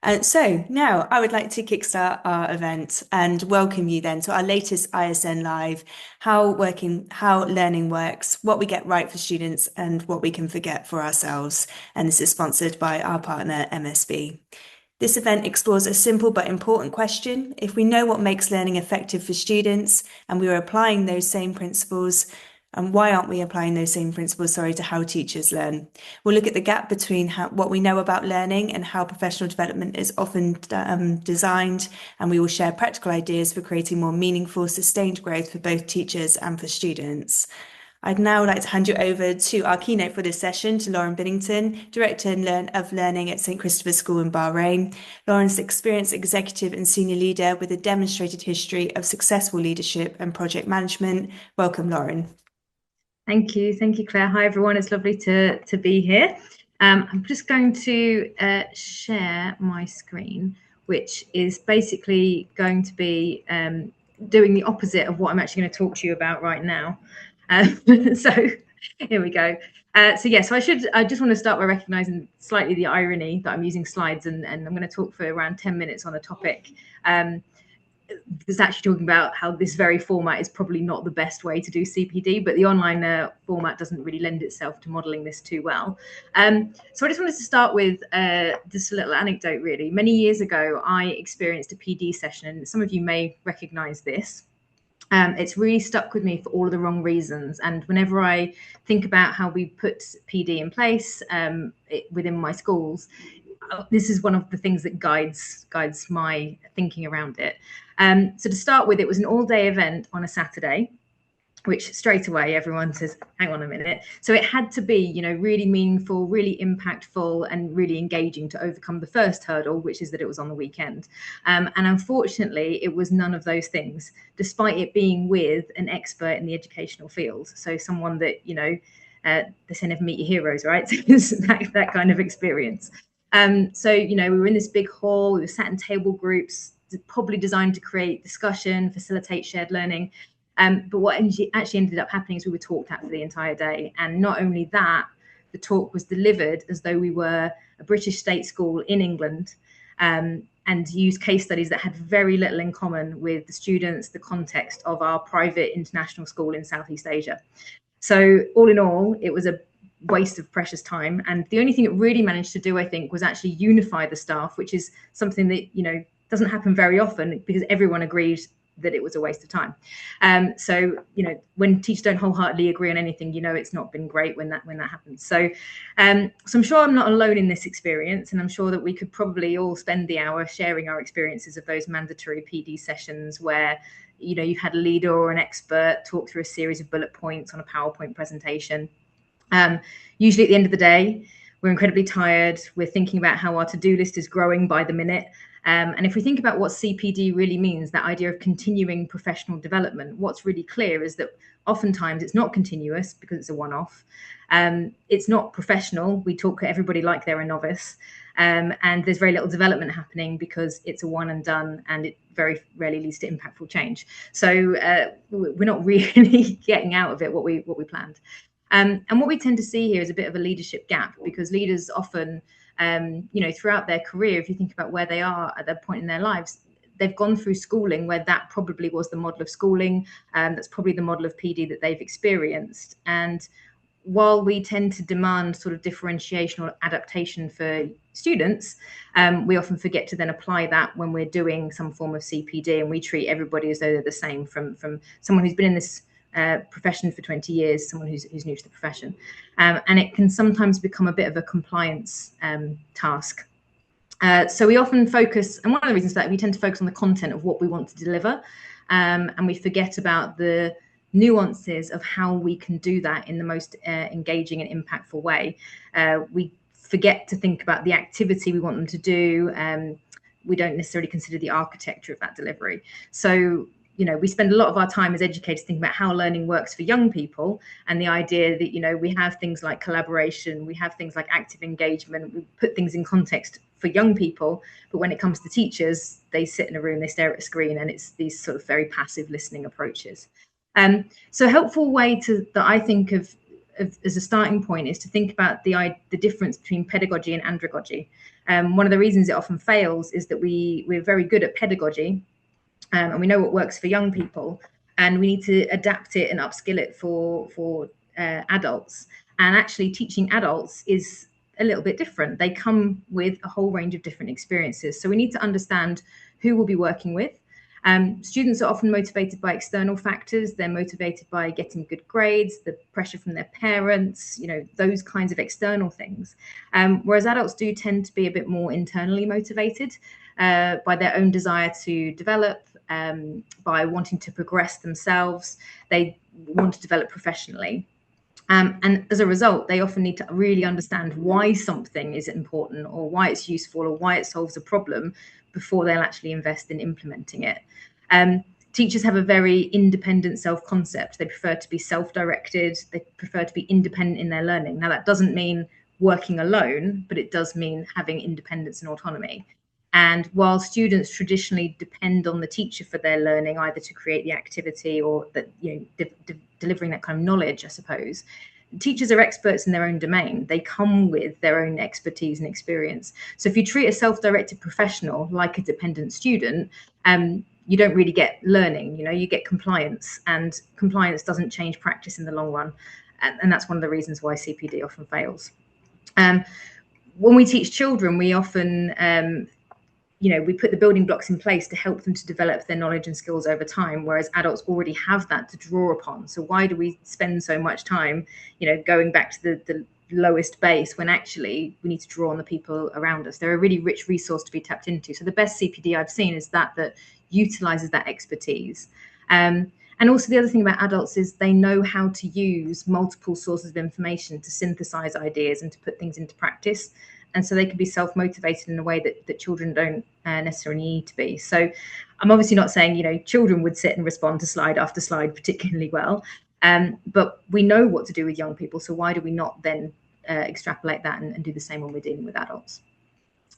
So now I would like to kickstart our event and welcome you then to our latest ISN Live, how learning works, what we get right for students and what we can forget for ourselves. And this is sponsored by our partner MSB. This event explores a simple but important question. If we know what makes learning effective for students and we are applying those same principles, and why aren't we applying those same principles, to how teachers learn? We'll look at the gap between what we know about learning and how professional development is often designed, and we will share practical ideas for creating more meaningful, sustained growth for both teachers and for students. I'd now like to hand you over to our keynote for this session, to Lauren Binnington, Director of Learning at St. Christopher's School in Bahrain. Lauren's an experienced executive and senior leader with a demonstrated history of successful leadership and project management. Welcome, Lauren. Thank you, Claire. Hi, everyone. It's lovely to be here. I'm just going to share my screen, which is basically going to be doing the opposite of what I'm actually going to talk to you about right now. So here we go. So I just want to start by recognizing slightly the irony that I'm using slides and I'm going to talk for around 10 minutes on a topic that's actually talking about how this very format is probably not the best way to do CPD, but the online format doesn't really lend itself to modeling this too well. So I just wanted to start with just a little anecdote, really. Many years ago, I experienced a PD session, and some of you may recognize this. It's really stuck with me for all of the wrong reasons. And whenever I think about how we put PD in place within my schools, this is one of the things that guides my thinking around it. So to start with, it was an all-day event on a Saturday, which straight away everyone says, hang on a minute. So it had to be, really meaningful, really impactful, and really engaging to overcome the first hurdle, which is that it was on the weekend. And unfortunately, it was none of those things, despite it being with an expert in the educational field. So someone that, they say never meet your heroes, right? So it's that kind of experience. So, we were in this big hall, we were sat in table groups, probably designed to create discussion, facilitate shared learning. But what actually ended up happening is we were talked at for the entire day. And not only that, the talk was delivered as though we were a British state school in England, and used case studies that had very little in common with the students, the context of our private international school in Southeast Asia. So all in all, it was a waste of precious time. And the only thing it really managed to do, I think, was actually unify the staff, which is something that, doesn't happen very often because everyone agreed that it was a waste of time. So, when teachers don't wholeheartedly agree on anything, it's not been great when that happens. So I'm sure I'm not alone in this experience, and I'm sure that we could probably all spend the hour sharing our experiences of those mandatory PD sessions where you've had a leader or an expert talk through a series of bullet points on a PowerPoint presentation. Usually at the end of the day, we're incredibly tired. We're thinking about how our to-do list is growing by the minute. And if we think about what CPD really means, that idea of continuing professional development, what's really clear is that oftentimes it's not continuous because it's a one-off. It's not professional. We talk to everybody like they're a novice. And there's very little development happening because it's a one and done, and it very rarely leads to impactful change. So we're not really getting out of it what we planned. And what we tend to see here is a bit of a leadership gap, because leaders often, throughout their career, if you think about where they are at that point in their lives, they've gone through schooling where that probably was the model of schooling. That's probably the model of PD that they've experienced. And while we tend to demand sort of differentiation or adaptation for students, we often forget to then apply that when we're doing some form of CPD, and we treat everybody as though they're the same, from someone who's been in this profession for 20 years, someone who's new to the profession. And it can sometimes become a bit of a compliance task. So we often focus, and one of the reasons that we tend to focus on the content of what we want to deliver, and we forget about the nuances of how we can do that in the most engaging and impactful way. We forget to think about the activity we want them to do. We don't necessarily consider the architecture of that delivery. So we spend a lot of our time as educators thinking about how learning works for young people, and the idea that, we have things like collaboration, we have things like active engagement, we put things in context for young people. But when it comes to teachers, they sit in a room, they stare at a screen, and it's these sort of very passive listening approaches. So a helpful way that I think of as a starting point is to think about the difference between pedagogy and andragogy. One of the reasons it often fails is that we're very good at pedagogy, and we know what works for young people, and we need to adapt it and upskill it for adults. And actually teaching adults is a little bit different. They come with a whole range of different experiences. So we need to understand who we'll be working with. Students are often motivated by external factors. They're motivated by getting good grades, the pressure from their parents, those kinds of external things. Whereas adults do tend to be a bit more internally motivated by their own desire to develop, by wanting to progress themselves. They want to develop professionally. And as a result, they often need to really understand why something is important, or why it's useful, or why it solves a problem before they'll actually invest in implementing it. Teachers have a very independent self-concept. They prefer to be self-directed. They prefer to be independent in their learning. Now, that doesn't mean working alone, but it does mean having independence and autonomy. And while students traditionally depend on the teacher for their learning, either to create the activity or that delivering that kind of knowledge, I suppose, teachers are experts in their own domain. They come with their own expertise and experience. So if you treat a self-directed professional like a dependent student, you don't really get learning. You get compliance, and compliance doesn't change practice in the long run. And that's one of the reasons why CPD often fails. When we teach children, we often we put the building blocks in place to help them to develop their knowledge and skills over time, whereas adults already have that to draw upon. So why do we spend so much time, going back to the lowest base, when actually we need to draw on the people around us? They're a really rich resource to be tapped into. So the best CPD I've seen is that utilizes that expertise. And also the other thing about adults is they know how to use multiple sources of information to synthesize ideas and to put things into practice. And so they can be self-motivated in a way that children don't necessarily need to be. So I'm obviously not saying, children would sit and respond to slide after slide particularly well, but we know what to do with young people. So why do we not then extrapolate that and do the same when we're dealing with adults?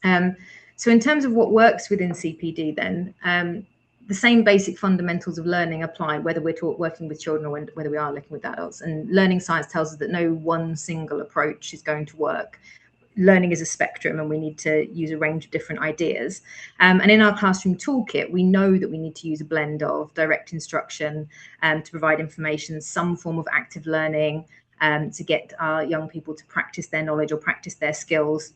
So in terms of what works within CPD then, the same basic fundamentals of learning apply whether we're working with children or whether we are looking with adults. And learning science tells us that no one single approach is going to work. Learning is a spectrum, and we need to use a range of different ideas. And in our classroom toolkit, we know that we need to use a blend of direct instruction to provide information, some form of active learning to get our young people to practice their knowledge or practice their skills,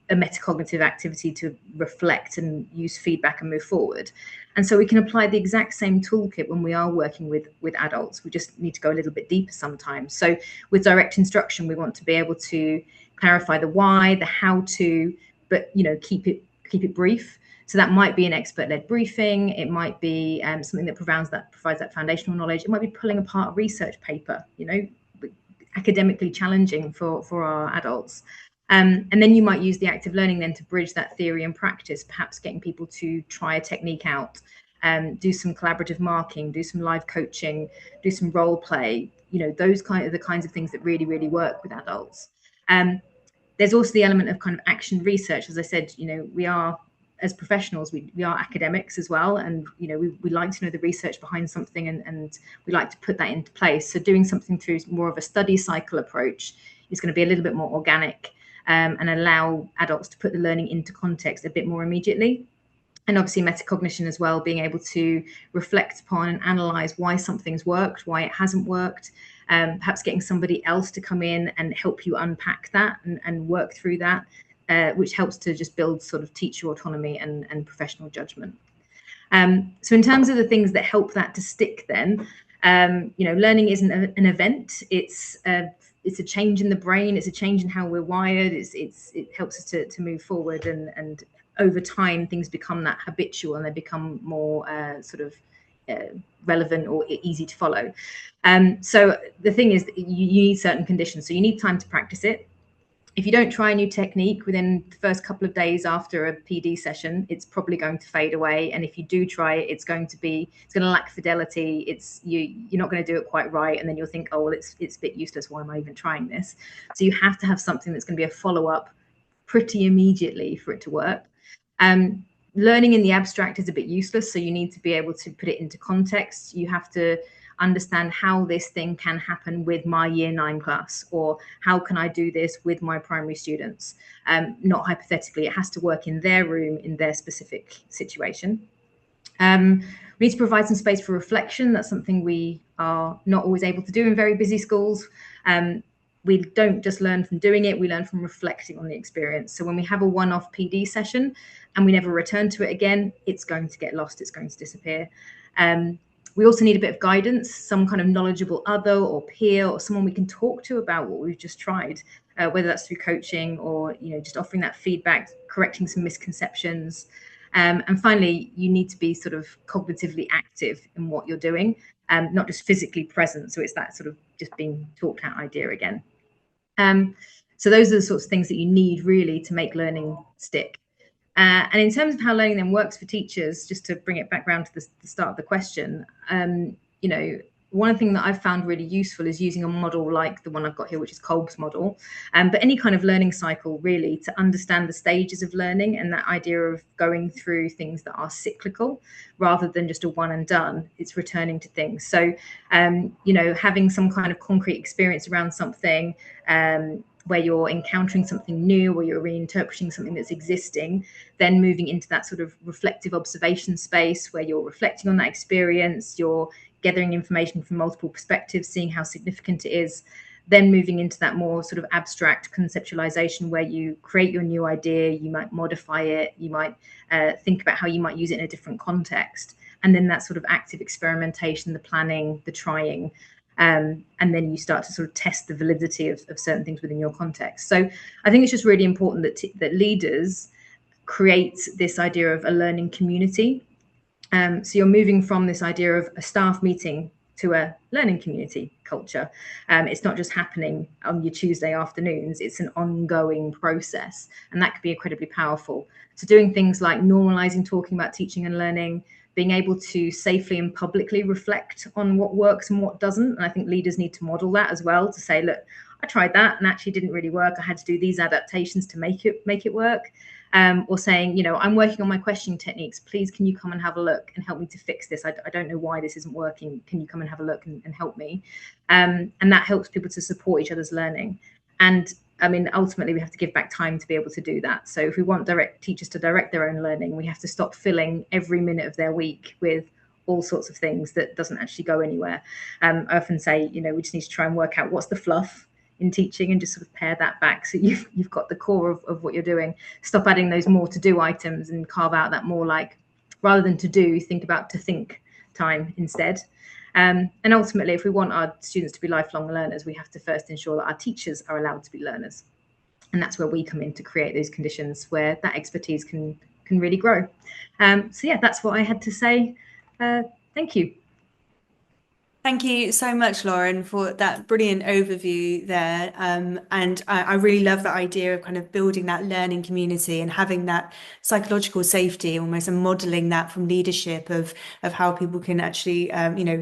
a metacognitive activity to reflect and use feedback and move forward. And so we can apply the exact same toolkit when we are working with adults. We just need to go a little bit deeper sometimes. So with direct instruction, we want to be able to clarify the why, the how to, but keep it brief. So that might be an expert-led briefing. It might be something that provides that foundational knowledge. It might be pulling apart a research paper, academically challenging for our adults. And then you might use the active learning then to bridge that theory and practice, perhaps getting people to try a technique out, do some collaborative marking, do some live coaching, do some role play. Those the kinds of things that really, really work with adults. There's also the element of kind of action research. As I said, we are, as professionals, we are academics as well. And, we like to know the research behind something, and we like to put that into place. So doing something through more of a study cycle approach is going to be a little bit more organic and allow adults to put the learning into context a bit more immediately. And obviously metacognition as well, being able to reflect upon and analyze why something's worked, why it hasn't worked. Perhaps getting somebody else to come in and help you unpack that and work through that, which helps to just build sort of teacher autonomy and professional judgment. So in terms of the things that help that to stick then, learning isn't an event. It's a change in the brain. It's a change in how we're wired. It helps us to move forward, and over time things become that habitual and they become more relevant or easy to follow. So the thing is, you need certain conditions. So you need time to practice it. If you don't try a new technique within the first couple of days after a PD session, it's probably going to fade away. And if you do try it, it's going to lack fidelity. You're not going to do it quite right. And then you'll think, oh, well, it's a bit useless. Why am I even trying this? So you have to have something that's going to be a follow-up pretty immediately for it to work. Learning in the abstract is a bit useless. So you need to be able to put it into context. You have to understand how this thing can happen with my year 9 class, or how can I do this with my primary students. Not hypothetically, it has to work in their room, in their specific situation. We need to provide some space for reflection. That's something we are not always able to do in very busy schools. We don't just learn from doing it, we learn from reflecting on the experience. So when we have a one-off PD session and we never return to it again, it's going to get lost, it's going to disappear. We also need a bit of guidance, some kind of knowledgeable other or peer or someone we can talk to about what we've just tried, whether that's through coaching or just offering that feedback, correcting some misconceptions. And finally, you need to be sort of cognitively active in what you're doing, not just physically present. So it's that sort of just being talked out idea again. So those are the sorts of things that you need really to make learning stick. And in terms of how learning then works for teachers, just to bring it back around to the start of the question, one thing that I've found really useful is using a model like the one I've got here, which is Kolb's model, but any kind of learning cycle really, to understand the stages of learning and that idea of going through things that are cyclical rather than just a one and done. It's returning to things. So, having some kind of concrete experience around something, where you're encountering something new or you're reinterpreting something that's existing, then moving into that sort of reflective observation space where you're reflecting on that experience, you're gathering information from multiple perspectives, seeing how significant it is, then moving into that more sort of abstract conceptualization where you create your new idea, you might modify it, you might think about how you might use it in a different context, and then that sort of active experimentation, the planning, the trying, and then you start to sort of test the validity of certain things within your context. So I think it's just really important that leaders create this idea of a learning community. So you're moving from this idea of a staff meeting to a learning community culture. It's not just happening on your Tuesday afternoons, it's an ongoing process, and that could be incredibly powerful. So doing things like normalizing talking about teaching and learning, being able to safely and publicly reflect on what works and what doesn't. And I think leaders need to model that as well, to say, look, I tried that and actually didn't really work. I had to do these adaptations to make it work. Or saying, I'm working on my questioning techniques. Please, can you come and have a look and help me to fix this? I don't know why this isn't working. Can you come and have a look and help me? And that helps people to support each other's learning. And I mean, ultimately, we have to give back time to be able to do that. So if we want teachers to direct their own learning, we have to stop filling every minute of their week with all sorts of things that doesn't actually go anywhere. I often say, we just need to try and work out what's the fluff in teaching and just sort of pare that back so you've got the core of what you're doing. Stop adding those more to do items and carve out that more, like, rather than to do, think about to think time instead. And ultimately, if we want our students to be lifelong learners, we have to first ensure that our teachers are allowed to be learners. And that's where we come in to create those conditions where that expertise can really grow. So yeah, that's what I had to say. Thank you. Thank you so much, Lauren, for that brilliant overview there. And I really love the idea of kind of building that learning community and having that psychological safety, almost, and modeling that from leadership of how people can actually,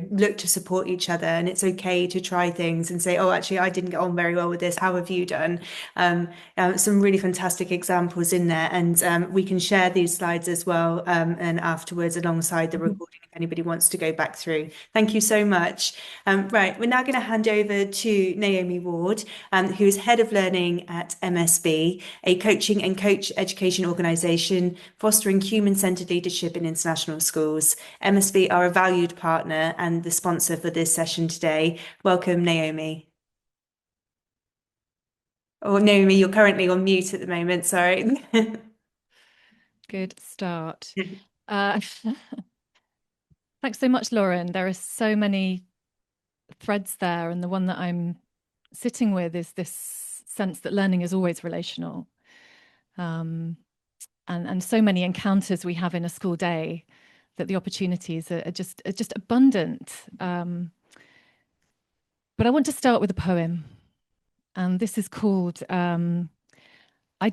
look to support each other. And it's okay to try things and say, oh, actually, I didn't get on very well with this. How have you done? Some really fantastic examples in there. And we can share these slides as well, and afterwards alongside the recording if anybody wants to go back through. Thank you so much. Right, we're now going to hand over to Naomi Ward, who is Head of Learning at MSB, a coaching and coach education organisation fostering human-centred leadership in international schools. MSB are a valued partner and the sponsor for this session today. Welcome, Naomi. Oh, Naomi, you're currently on mute at the moment, sorry. Good start. Thanks so much, Lauren. There are so many threads there, and the one that I'm sitting with is this sense that learning is always relational. And so many encounters we have in a school day that the opportunities are just abundant. But I want to start with a poem, and this is called I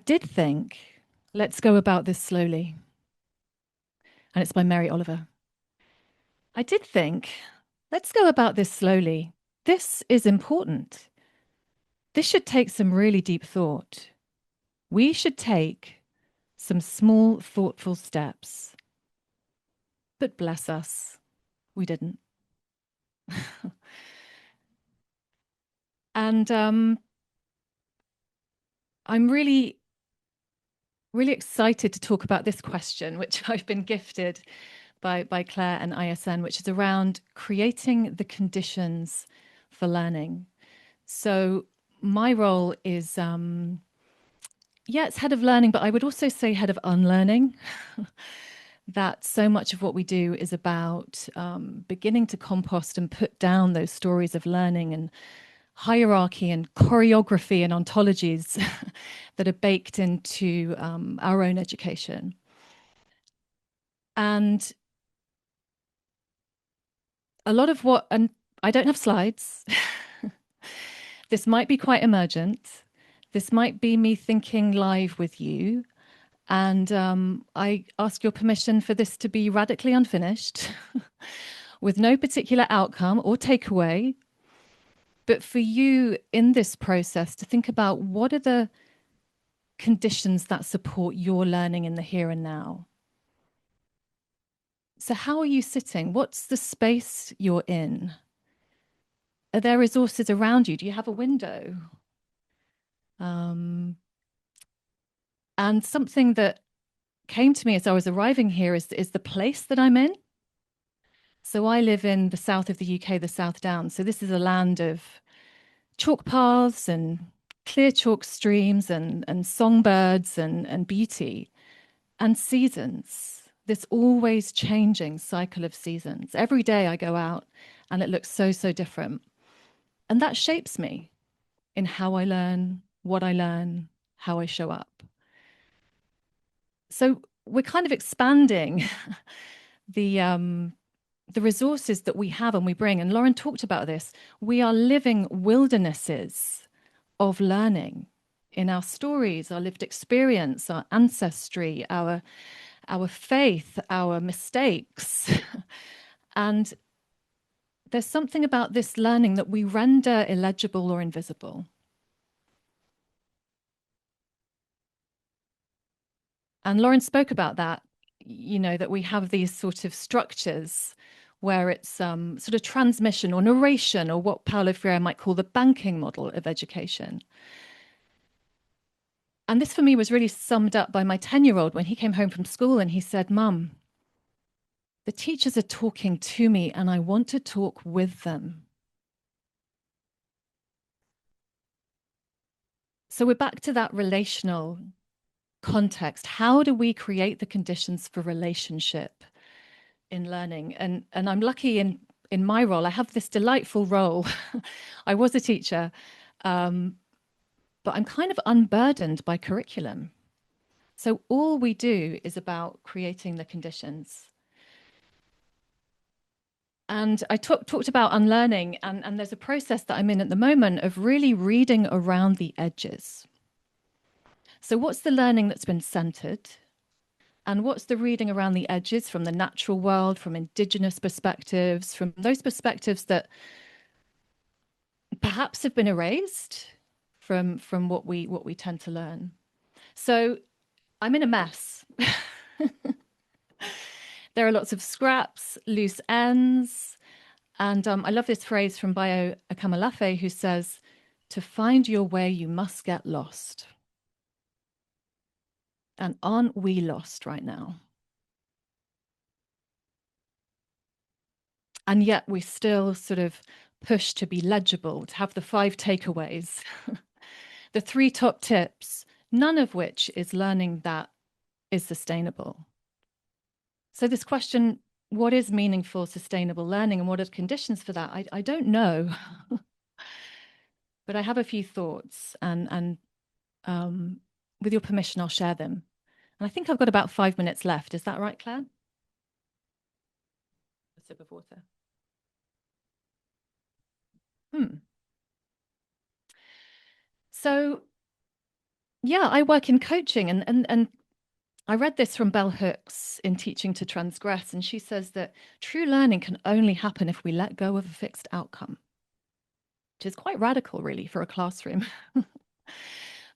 Did Think, Let's Go About This Slowly. And it's by Mary Oliver. I did think, let's go about this slowly. This is important. This should take some really deep thought. We should take some small, thoughtful steps. But bless us, we didn't. And I'm really, really excited to talk about this question, which I've been gifted by Claire and ISN, which is around creating the conditions for learning. So my role is, yeah, it's head of learning, but I would also say head of unlearning. That so much of what we do is about beginning to compost and put down those stories of learning and hierarchy and choreography and ontologies that are baked into our own education. And a lot of what, and I don't have slides. This might be quite emergent. This might be me thinking live with you. And I ask your permission for this to be radically unfinished with no particular outcome or takeaway. But for you in this process to think about what are the conditions that support your learning in the here and now. So how are you sitting? What's the space you're in? Are there resources around you? Do you have a window? And something that came to me as I was arriving here is the place that I'm in. So I live in the south of the UK, the South Downs. So this is a land of chalk paths and clear chalk streams and songbirds and beauty and seasons. This always changing cycle of seasons. Every day I go out and it looks so, so different. And that shapes me in how I learn, what I learn, how I show up. So we're kind of expanding the resources that we have and we bring. And Lauren talked about this. We are living wildernesses of learning in our stories, our lived experience, our ancestry, our faith, our mistakes. And there's something about this learning that we render illegible or invisible. And Lauren spoke about that, you know, that we have these sort of structures where it's sort of transmission or narration, or what Paulo Freire might call the banking model of education. And this for me was really summed up by my 10-year-old when he came home from school and he said, "Mum, the teachers are talking to me and I want to talk with them." So we're back to that relational context. How do we create the conditions for relationship in learning? And I'm lucky in my role. I have this delightful role. I was a teacher, but I'm kind of unburdened by curriculum. So all we do is about creating the conditions. And I talked about unlearning, and there's a process that I'm in at the moment of really reading around the edges. So what's the learning that's been centered? And what's the reading around the edges from the natural world, from indigenous perspectives, from those perspectives that perhaps have been erased from what we tend to learn? So I'm in a mess. There are lots of scraps, loose ends. And I love this phrase from Bayo Akamalafe, who says, "To find your way, you must get lost." And aren't we lost right now? And yet we still sort of push to be legible, to have the 5 takeaways, the 3 top tips, none of which is learning that is sustainable. So this question, what is meaningful, sustainable learning, and what are the conditions for that? I don't know, but I have a few thoughts, and with your permission, I'll share them. And I think I've got about 5 minutes left. Is that right, Claire? A sip of water. So, yeah, I work in coaching, and I read this from Bell Hooks in Teaching to Transgress, and she says that true learning can only happen if we let go of a fixed outcome, which is quite radical, really, for a classroom.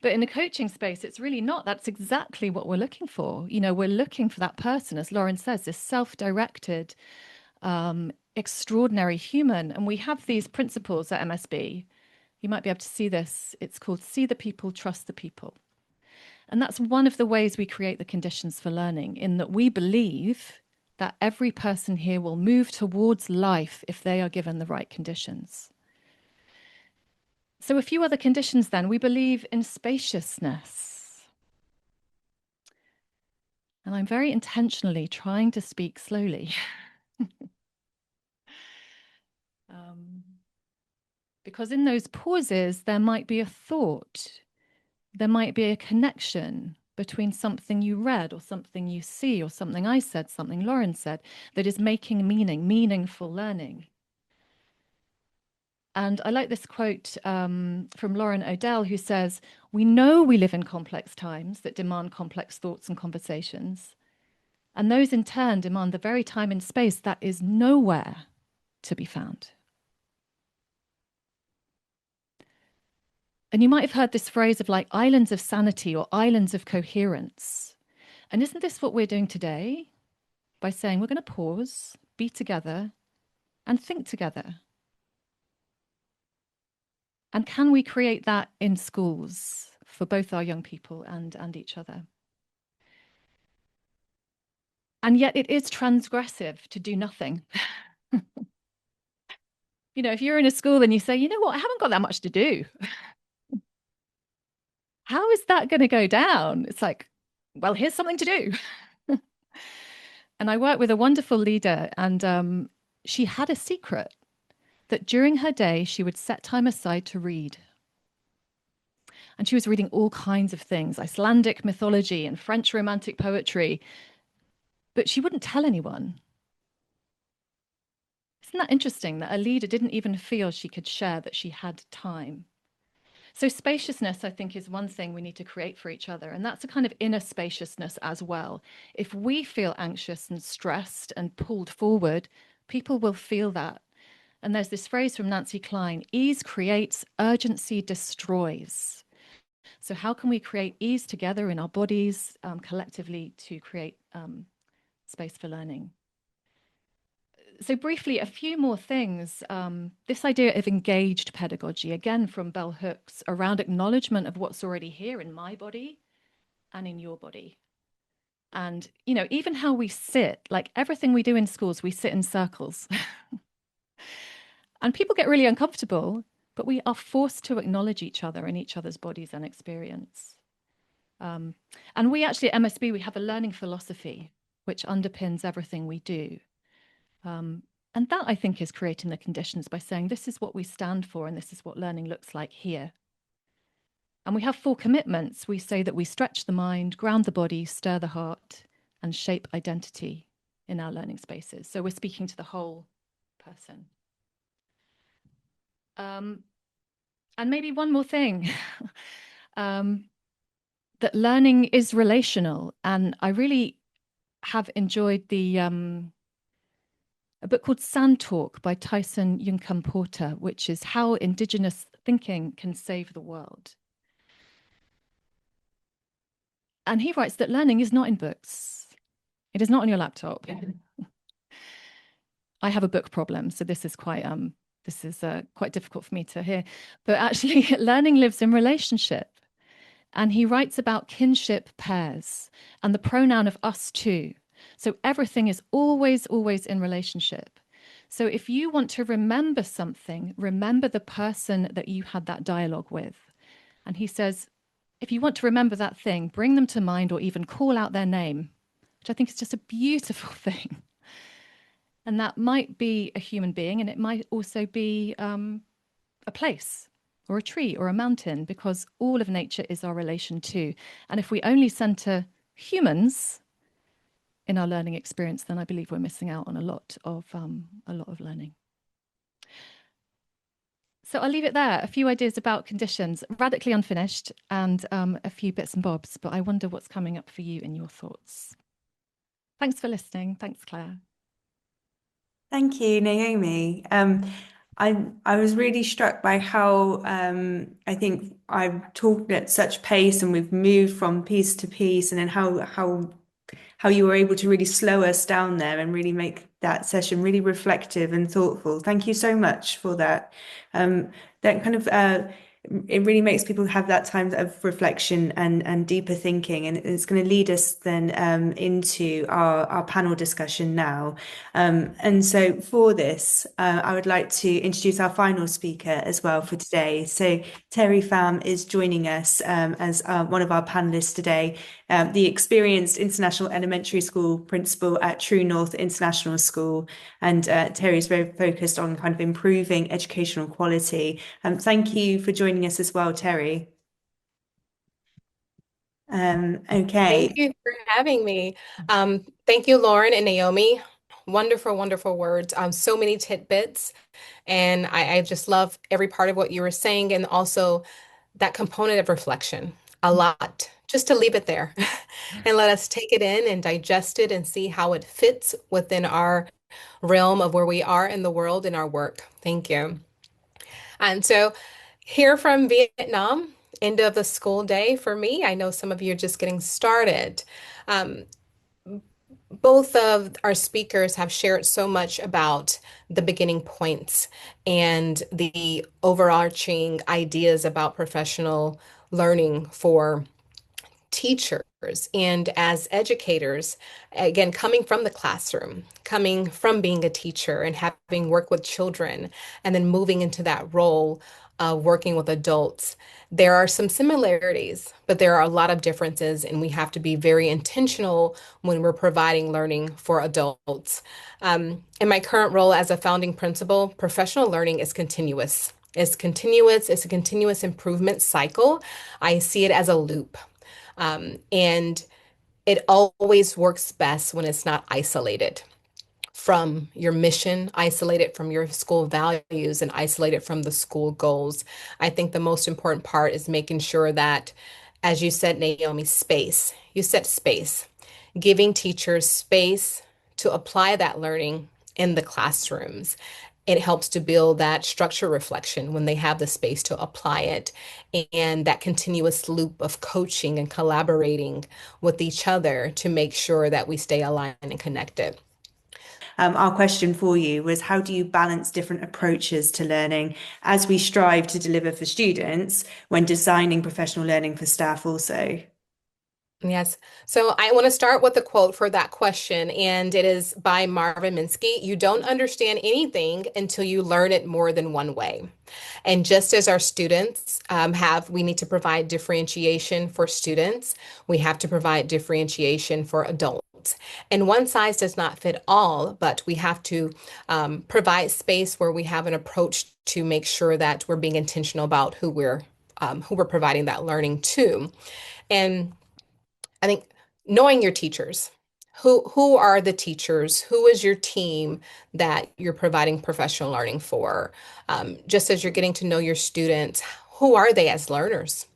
But in the coaching space, it's really not. That's exactly what we're looking for. You know, we're looking for that person, as Lauren says, this self-directed, extraordinary human. And we have these principles at MSB. You might be able to see this. It's called See the People, Trust the People. And that's one of the ways we create the conditions for learning, in that we believe that every person here will move towards life if they are given the right conditions. So a few other conditions then. We believe in spaciousness. And I'm very intentionally trying to speak slowly. Because in those pauses, there might be a thought, there might be a connection between something you read or something you see or something I said, something Lauren said, that is making meaning, meaningful learning. And I like this quote from Lauren Odell, who says, "We know we live in complex times that demand complex thoughts and conversations. And those in turn demand the very time and space that is nowhere to be found." And you might have heard this phrase of like islands of sanity or islands of coherence. And isn't this what we're doing today? By saying we're going to pause, be together, and think together. And can we create that in schools for both our young people and each other? And yet it is transgressive to do nothing. You know, if you're in a school and you say, you know what, I haven't got that much to do. How is that going to go down? It's like, well, here's something to do. And I work with a wonderful leader, and she had a secret that during her day, she would set time aside to read. And she was reading all kinds of things, Icelandic mythology and French romantic poetry, but she wouldn't tell anyone. Isn't that interesting that a leader didn't even feel she could share that she had time? So spaciousness, I think, is one thing we need to create for each other. And that's a kind of inner spaciousness as well. If we feel anxious and stressed and pulled forward, people will feel that. And there's this phrase from Nancy Klein, ease creates, urgency destroys. So how can we create ease together in our bodies, collectively, to create space for learning? So briefly, a few more things. This idea of engaged pedagogy, again from Bell Hooks, around acknowledgement of what's already here in my body and in your body. And, you know, even how we sit, like everything we do in schools, we sit in circles. And people get really uncomfortable, but we are forced to acknowledge each other in each other's bodies and experience. And we actually at MSB, we have a learning philosophy which underpins everything we do. And that, I think, is creating the conditions by saying this is what we stand for and this is what learning looks like here. And we have 4 commitments. We say that we stretch the mind, ground the body, stir the heart, and shape identity in our learning spaces. So we're speaking to the whole person. And maybe one more thing, that learning is relational. And I really have enjoyed a book called Sand Talk by Tyson Yuncombe Porter, which is how Indigenous thinking can save the world. And he writes that learning is not in books. It is not on your laptop. I have a book problem, so this is quite difficult for me to hear. But actually, learning lives in relationship. And he writes about kinship pairs and the pronoun of us too. So everything is always, always in relationship. So if you want to remember something, remember the person that you had that dialogue with. And he says, if you want to remember that thing, bring them to mind or even call out their name, which I think is just a beautiful thing. And that might be a human being, and it might also be a place or a tree or a mountain, because all of nature is our relation too. And if we only center humans in our learning experience, then I believe we're missing out on a lot of learning. So I'll leave it there. A few ideas about conditions, radically unfinished, and a few bits and bobs, but I wonder what's coming up for you in your thoughts. Thanks for listening. Thanks, Claire. Thank you, Naomi. I was really struck by how I think I've talked at such pace and we've moved from piece to piece, and then how how you were able to really slow us down there and really make that session really reflective and thoughtful. Thank you so much for that. That kind of it really makes people have that time of reflection and deeper thinking, and it's going to lead us then into our panel discussion now. And so for this, I would like to introduce our final speaker as well for today. So Terri Pham is joining us as one of our panelists today, the experienced international elementary school principal at True North International School. And Terri is very focused on kind of improving educational quality. Thank you for joining us as well, Terri. Okay. Thank you for having me. Thank you, Lauren and Naomi. Wonderful, wonderful words. So many tidbits. And I just love every part of what you were saying, and also that component of reflection. A lot. Just to leave it there and let us take it in and digest it and see how it fits within our realm of where we are in the world and our work. Thank you. And so, here from Vietnam, end of the school day for me. I know some of you are just getting started. Um, both of our speakers have shared so much about the beginning points and the overarching ideas about professional learning for teachers and as educators, again, coming from the classroom, coming from being a teacher and having worked with children, and then moving into that role of working with adults, there are some similarities, but there are a lot of differences, and we have to be very intentional when we're providing learning for adults. In my current role as a founding principal, professional learning is continuous. It's continuous, it's a continuous improvement cycle. I see it as a loop. And it always works best when it's not isolated from your mission, isolated from your school values, and isolated from the school goals. I think the most important part is making sure that, as you said, Naomi, space. You said space, giving teachers space to apply that learning in the classrooms. It helps to build that structure reflection when they have the space to apply it, and that continuous loop of coaching and collaborating with each other to make sure that we stay aligned and connected. Our question for you was, how do you balance different approaches to learning as we strive to deliver for students when designing professional learning for staff also? Yes. So I want to start with a quote for that question, and it is by Marvin Minsky. You don't understand anything until you learn it more than one way. And just as our students we need to provide differentiation for students, we have to provide differentiation for adults. And one size does not fit all, but we have to provide space where we have an approach to make sure that we're being intentional about who we're providing that learning to. And I think knowing your teachers, who are the teachers, who is your team that you're providing professional learning for? Just as you're getting to know your students, who are they as learners?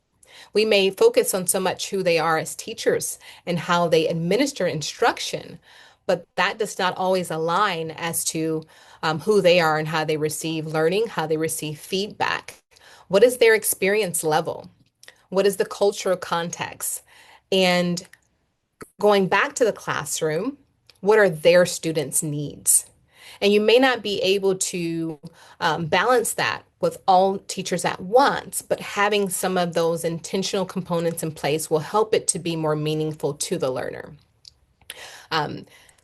We may focus on so much who they are as teachers and how they administer instruction, but that does not always align as to who they are and how they receive learning, how they receive feedback. What is their experience level? What is the cultural context? And going back to the classroom, what are their students' needs? And you may not be able to balance that with all teachers at once, but having some of those intentional components in place will help it to be more meaningful to the learner.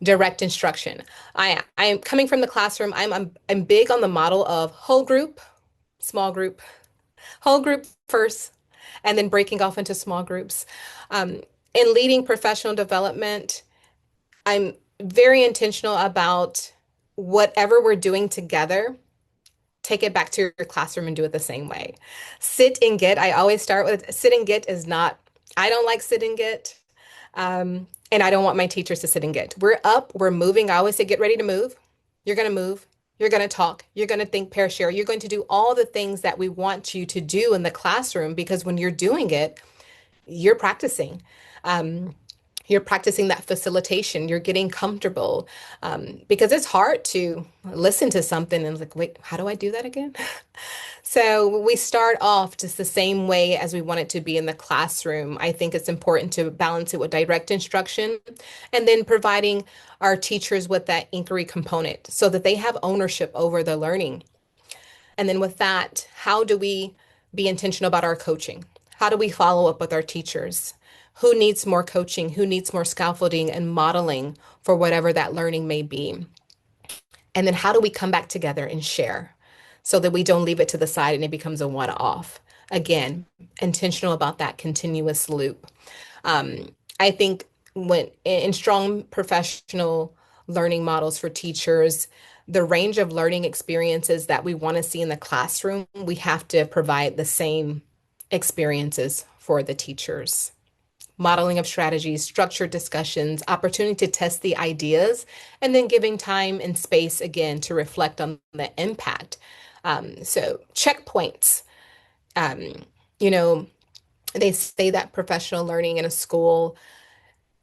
Direct instruction. I am coming from the classroom. I'm big on the model of whole group, small group, whole group first, and then breaking off into small groups. In leading professional development, I'm very intentional about whatever we're doing together, take it back to your classroom and do it the same way. Sit and get, I always start with sit and get is not, I don't like sit and get. And I don't want my teachers to sit and get. We're up, we're moving. I always say, get ready to move. You're going to move. You're going to talk. You're going to think, pair, share. You're going to do all the things that we want you to do in the classroom, because when you're doing it, you're practicing. You're practicing that facilitation. You're getting comfortable, because it's hard to listen to something and like, wait, how do I do that again? So we start off just the same way as we want it to be in the classroom. I think it's important to balance it with direct instruction and then providing our teachers with that inquiry component so that they have ownership over the learning. And then with that, how do we be intentional about our coaching? How do we follow up with our teachers? Who needs more coaching? Who needs more scaffolding and modeling for whatever that learning may be? And then how do we come back together and share so that we don't leave it to the side and it becomes a one-off? Again, intentional about that continuous loop. I think when in strong professional learning models for teachers, the range of learning experiences that we want to see in the classroom, we have to provide the same experiences for the teachers. Modeling of strategies, structured discussions, opportunity to test the ideas, and then giving time and space again to reflect on the impact. So checkpoints. Um, you know, they say that professional learning in a school,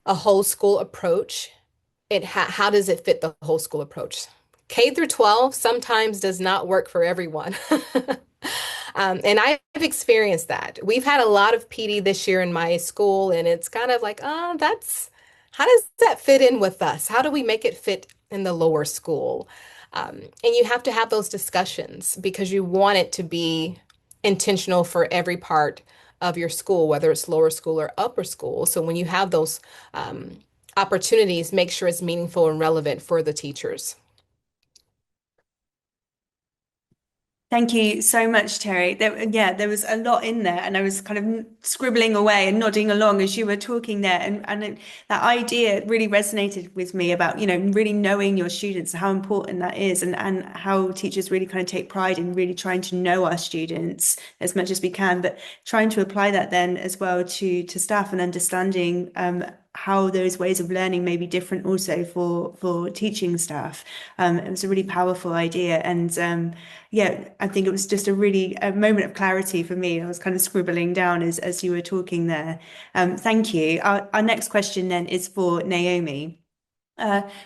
a whole school approach, how does it fit the whole school approach? K through 12 sometimes does not work for everyone. And I've experienced that. We've had a lot of PD this year in my school, and it's kind of like, how does that fit in with us? How do we make it fit in the lower school? And you have to have those discussions because you want it to be intentional for every part of your school, whether it's lower school or upper school. So when you have those opportunities, make sure it's meaningful and relevant for the teachers. Thank you so much, Terri. There was a lot in there, and I was kind of scribbling away and nodding along as you were talking there. That idea really resonated with me about, really knowing your students, how important that is, and how teachers really kind of take pride in really trying to know our students as much as we can, but trying to apply that then as well to staff and understanding how those ways of learning may be different also for teaching staff. It was a really powerful idea, and yeah, I think it was just a moment of clarity for me. I was kind of scribbling down as you were talking there. Thank you. Our next question then is for Naomi.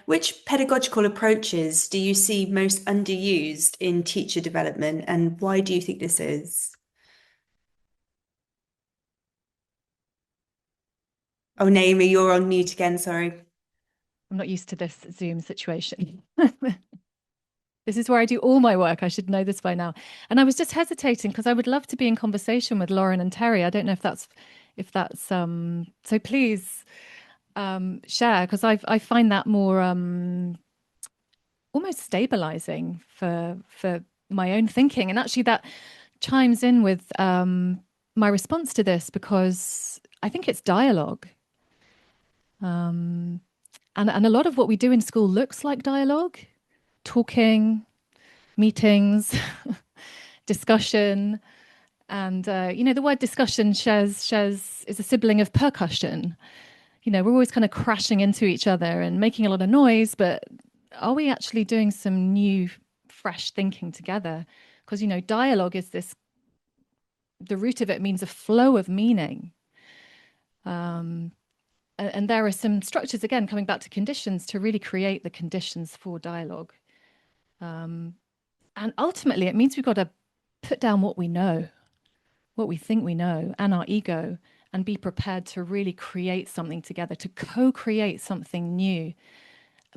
Which pedagogical approaches do you see most underused in teacher development, and why do you think this is? Oh, Naomi, you're on mute again, sorry. I'm not used to this Zoom situation. This is where I do all my work. I should know this by now. And I was just hesitating because I would love to be in conversation with Lauren and Terri. I don't know if that's so please share, because I find that more almost stabilizing for my own thinking. And actually that chimes in with my response to this, because I think it's dialogue. And a lot of what we do in school looks like dialogue, talking, meetings, discussion. And, the word discussion shares is a sibling of percussion. We're always kind of crashing into each other and making a lot of noise, but are we actually doing some new, fresh thinking together? Because, dialogue is the root of it means a flow of meaning. And there are some structures, again, coming back to conditions, to really create the conditions for dialogue. And ultimately, it means we've got to put down what we know, what we think we know, and our ego, and be prepared to really create something together, to co-create something new.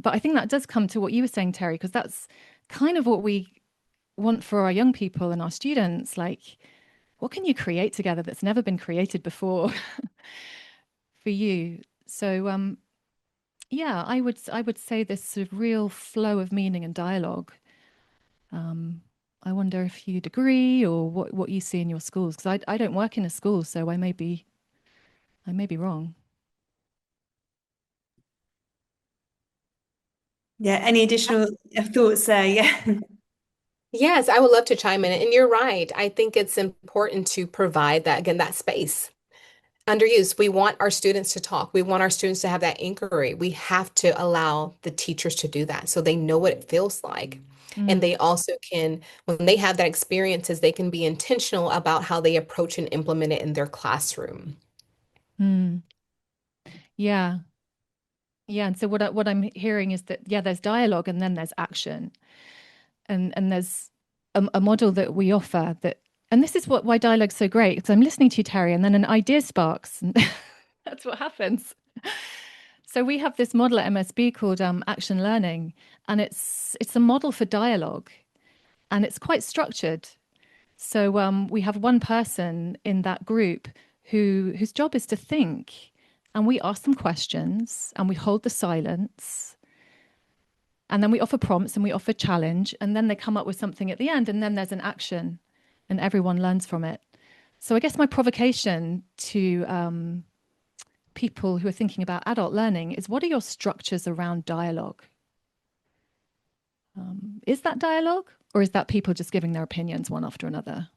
But I think that does come to what you were saying, Terri, because that's kind of what we want for our young people and our students. Like, what can you create together that's never been created before for you? So, yeah, I would say this sort of real flow of meaning and dialogue. I wonder if you'd agree, or what you see in your schools, because I don't work in a school, so I may be wrong. Yeah, any additional thoughts there? Yeah. Yes, I would love to chime in. And you're right. I think it's important to provide that, again, that space. Underused. We want our students to talk. We want our students to have that inquiry. We have to allow the teachers to do that so they know what it feels like. And they also can, when they have that experiences, they can be intentional about how they approach and implement it in their classroom. Yeah. Yeah, and so what I'm hearing is that, yeah, there's dialogue and then there's action. And there's a model that we offer that, and this is why dialogue's so great, because I'm listening to you, Terri, and then an idea sparks, and that's what happens. So we have this model at MSB called action learning, and it's a model for dialogue, and it's quite structured. So we have one person in that group whose job is to think, and we ask them questions, and we hold the silence, and then we offer prompts and we offer challenge, and then they come up with something at the end, and then there's an action, and everyone learns from it. So I guess my provocation to people who are thinking about adult learning is, what are your structures around dialogue? Is that dialogue, or is that people just giving their opinions one after another?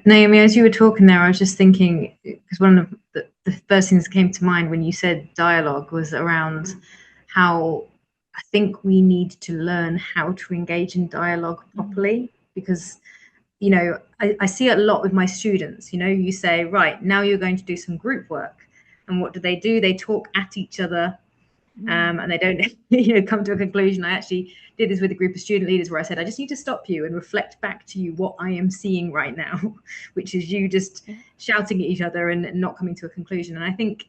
Naomi, as you were talking there, I was just thinking, because one of the first things that came to mind when you said dialogue was around how I think we need to learn how to engage in dialogue properly, because, you know, I see it a lot with my students. You know, you say, right, now you're going to do some group work. And what do? They talk at each other, and they don't come to a conclusion. I actually did this with a group of student leaders where I said, I just need to stop you and reflect back to you what I am seeing right now, which is you just shouting at each other and not coming to a conclusion. And I think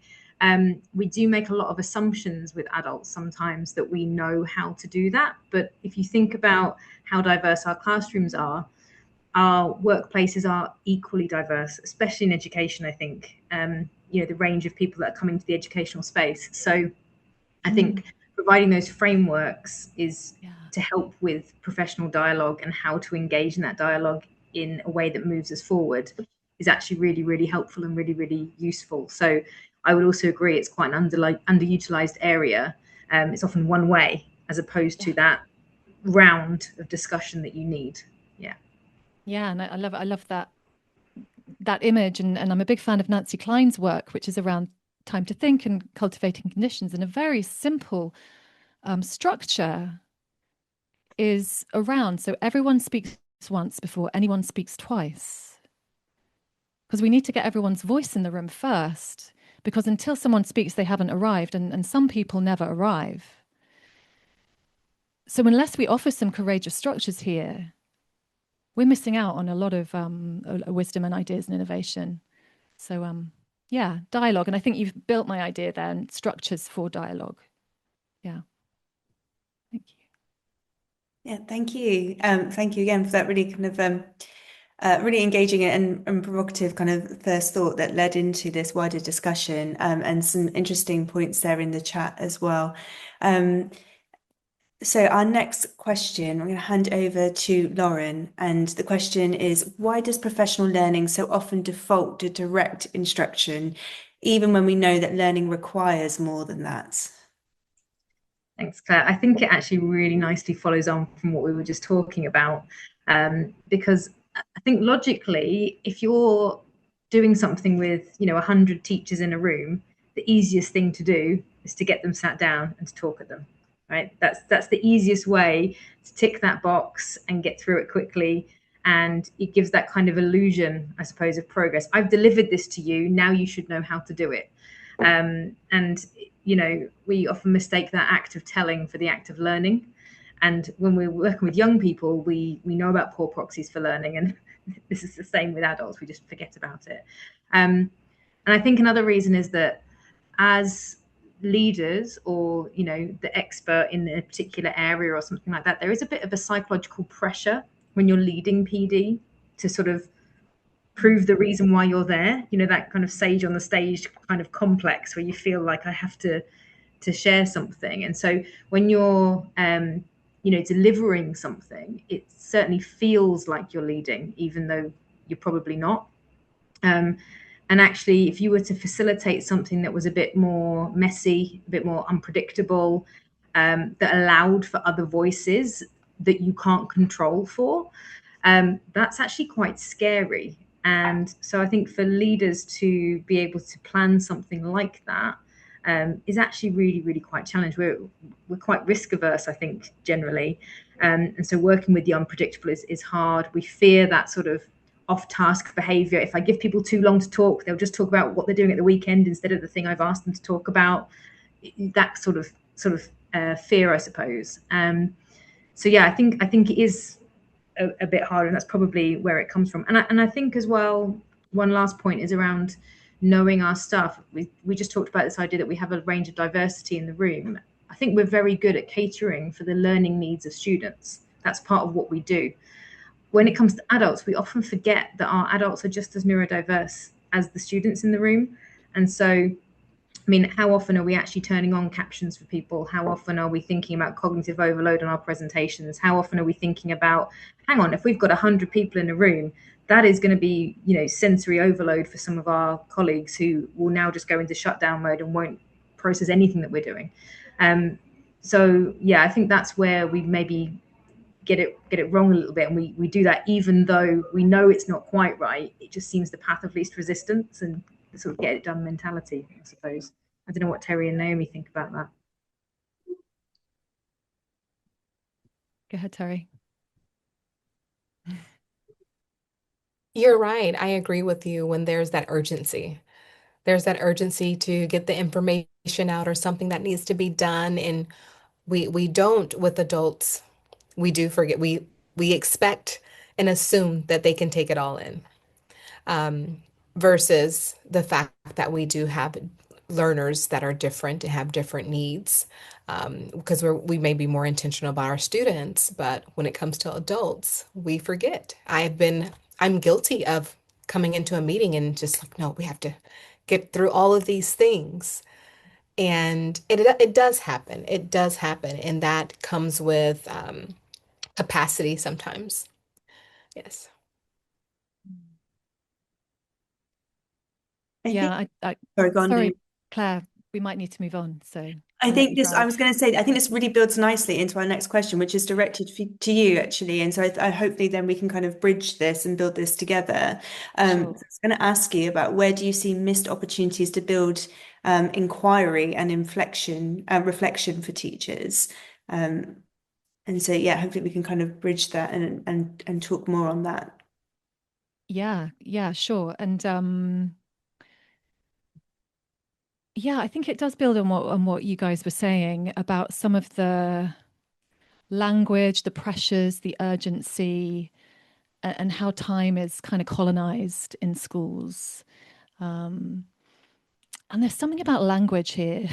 we do make a lot of assumptions with adults sometimes that we know how to do that. But if you think about how diverse our classrooms are, our workplaces are equally diverse, especially in education, I think, the range of people that are coming to the educational space. So I think providing those frameworks is to help with professional dialogue, and how to engage in that dialogue in a way that moves us forward is actually really, really helpful and really, really useful. So I would also agree it's quite an underutilized area. It's often one way as opposed to that round of discussion that you need. Yeah, and I love that image, and I'm a big fan of Nancy Klein's work, which is around time to think and cultivating conditions, and a very simple structure is around, so everyone speaks once before anyone speaks twice, because we need to get everyone's voice in the room first, because until someone speaks, they haven't arrived, and some people never arrive. So unless we offer some courageous structures here, we're missing out on a lot of wisdom and ideas and innovation. So yeah, dialogue. And I think you've built my idea there, and structures for dialogue. Yeah. Thank you. Yeah, thank you. Thank you again for that really kind of really engaging and provocative kind of first thought that led into this wider discussion, and some interesting points there in the chat as well. So our next question, I'm going to hand over to Lauren, and the question is, why does professional learning so often default to direct instruction, even when we know that learning requires more than that? Thanks, Claire. I think it actually really nicely follows on from what we were just talking about, because I think logically, if you're doing something with 100 teachers in a room, the easiest thing to do is to get them sat down and to talk at them. Right? That's the easiest way to tick that box and get through it quickly. And it gives that kind of illusion, I suppose, of progress. I've delivered this to you. Now you should know how to do it. And we often mistake that act of telling for the act of learning. And when we're working with young people, we know about poor proxies for learning. And this is the same with adults. We just forget about it. And I think another reason is that as leaders, or the expert in a particular area or something like that, there is a bit of a psychological pressure when you're leading PD to sort of prove the reason why you're there, that kind of sage on the stage kind of complex, where you feel like I have to share something. And so when you're delivering something, it certainly feels like you're leading, even though you're probably not. And actually, if you were to facilitate something that was a bit more messy, a bit more unpredictable, that allowed for other voices that you can't control for, that's actually quite scary. And so I think for leaders to be able to plan something like that is actually really, really quite challenging. We're quite risk averse, I think, generally. And so working with the unpredictable is hard. We fear that sort of off-task behavior. If I give people too long to talk, they'll just talk about what they're doing at the weekend instead of the thing I've asked them to talk about. That sort of fear, I suppose. So yeah, I think it is a bit harder, and that's probably where it comes from. And I think as well, one last point is around knowing our stuff. We just talked about this idea that we have a range of diversity in the room. I think we're very good at catering for the learning needs of students. That's part of what we do. When it comes to adults, we often forget that our adults are just as neurodiverse as the students in the room. And so, I mean, how often are we actually turning on captions for people? How often are we thinking about cognitive overload on our presentations? How often are we thinking about, hang on, if we've got 100 people in a room, that is going to be, sensory overload for some of our colleagues who will now just go into shutdown mode and won't process anything that we're doing. So yeah, I think that's where we maybe get it wrong a little bit, and we do that even though we know it's not quite right. It just seems the path of least resistance and the sort of get it done mentality, I suppose. I don't know what Terri and Naomi think about that. Go ahead, Terri. You're right. I agree with you when there's that urgency. There's that urgency to get the information out or something that needs to be done. And we don't with adults. We do forget. We expect and assume that they can take it all in. Versus the fact that we do have learners that are different and have different needs, because we may be more intentional about our students, but when it comes to adults, we forget. I'm guilty of coming into a meeting and just like, no, we have to get through all of these things. And it does happen. It does happen. And that comes with capacity sometimes. Yes. Yeah, Sorry, go on, sorry, Naomi. Claire, we might need to move on. So I I'll let think you this, I drive. was going to say, I think this really builds nicely into our next question, which is directed to you, actually. And so I hopefully then we can kind of bridge this and build this together. So I Sure. was going to ask you about, where do you see missed opportunities to build inquiry and reflection for teachers? And so, yeah, hopefully we can kind of bridge that and talk more on that. Yeah, sure. And yeah, I think it does build on what you guys were saying about some of the language, the pressures, the urgency, and how time is kind of colonized in schools. And there's something about language here.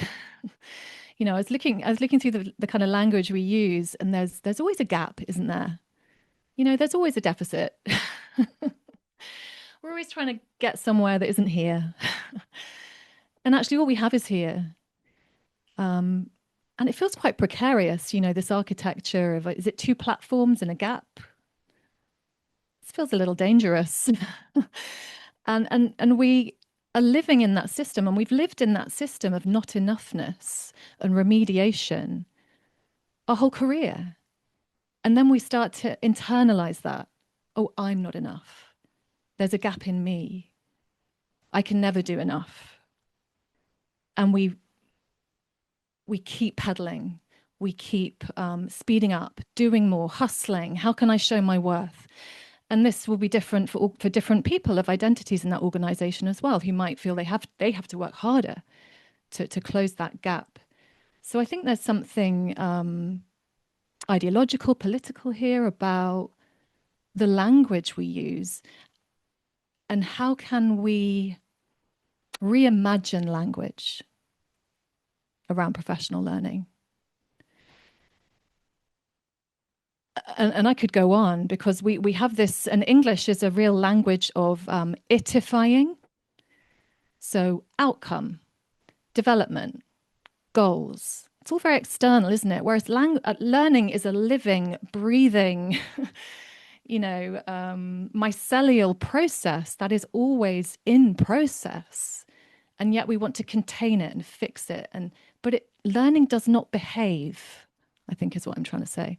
I was looking through the kind of language we use, and there's always a gap, isn't there? There's always a deficit. We're always trying to get somewhere that isn't here. And actually all we have is here. And it feels quite precarious, this architecture of, is it two platforms and a gap? This feels a little dangerous. And we are living in that system, and we've lived in that system of not enoughness and remediation our whole career. And then we start to internalize that. Oh, I'm not enough. There's a gap in me. I can never do enough. And we keep pedaling. We keep speeding up, doing more, hustling. How can I show my worth? And this will be different for different people of identities in that organization as well, who might feel they have to work harder to close that gap. So I think there's something ideological, political here about the language we use, and how can we reimagine language around professional learning. And I could go on, because we have this, and English is a real language of itifying. So outcome, development, goals. It's all very external, isn't it? Whereas learning is a living, breathing, mycelial process that is always in process. And yet we want to contain it and fix it. But learning does not behave, I think is what I'm trying to say.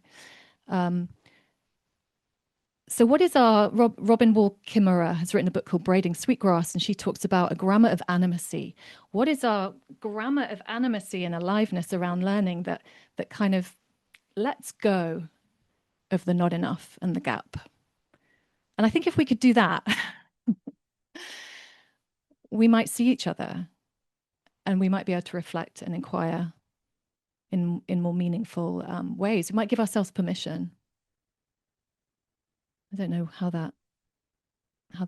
So what is Robin Wall Kimmerer has written a book called Braiding Sweetgrass, and she talks about a grammar of animacy. What is our grammar of animacy and aliveness around learning that kind of lets go of the not enough and the gap? And I think if we could do that, we might see each other and we might be able to reflect and inquire in more meaningful ways. We might give ourselves permission. I don't know how that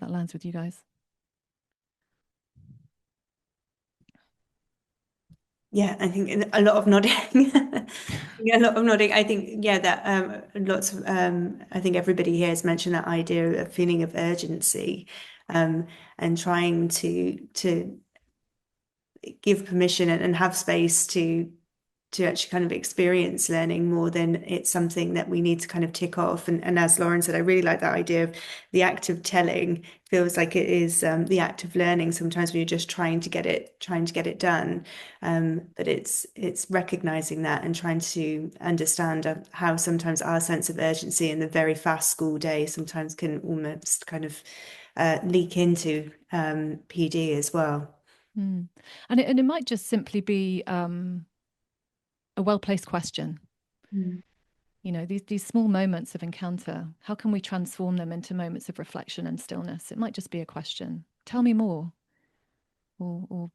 lands with you guys. Yeah, I think a lot of nodding. Yeah, a lot of nodding. I think, yeah, that lots of I think everybody here has mentioned that idea of feeling of urgency, and trying to give permission and have space to actually kind of experience learning more than it's something that we need to kind of tick off. And as Lauren said, I really like that idea of the act of telling. Feels like it is the act of learning. Sometimes when you're just trying to get it done, but it's recognizing that and trying to understand how sometimes our sense of urgency in the very fast school day sometimes can almost kind of leak into PD as well. And it might just simply be a well-placed question. You know, these small moments of encounter, how can we transform them into moments of reflection and stillness? It might just be a question. Tell me more. Or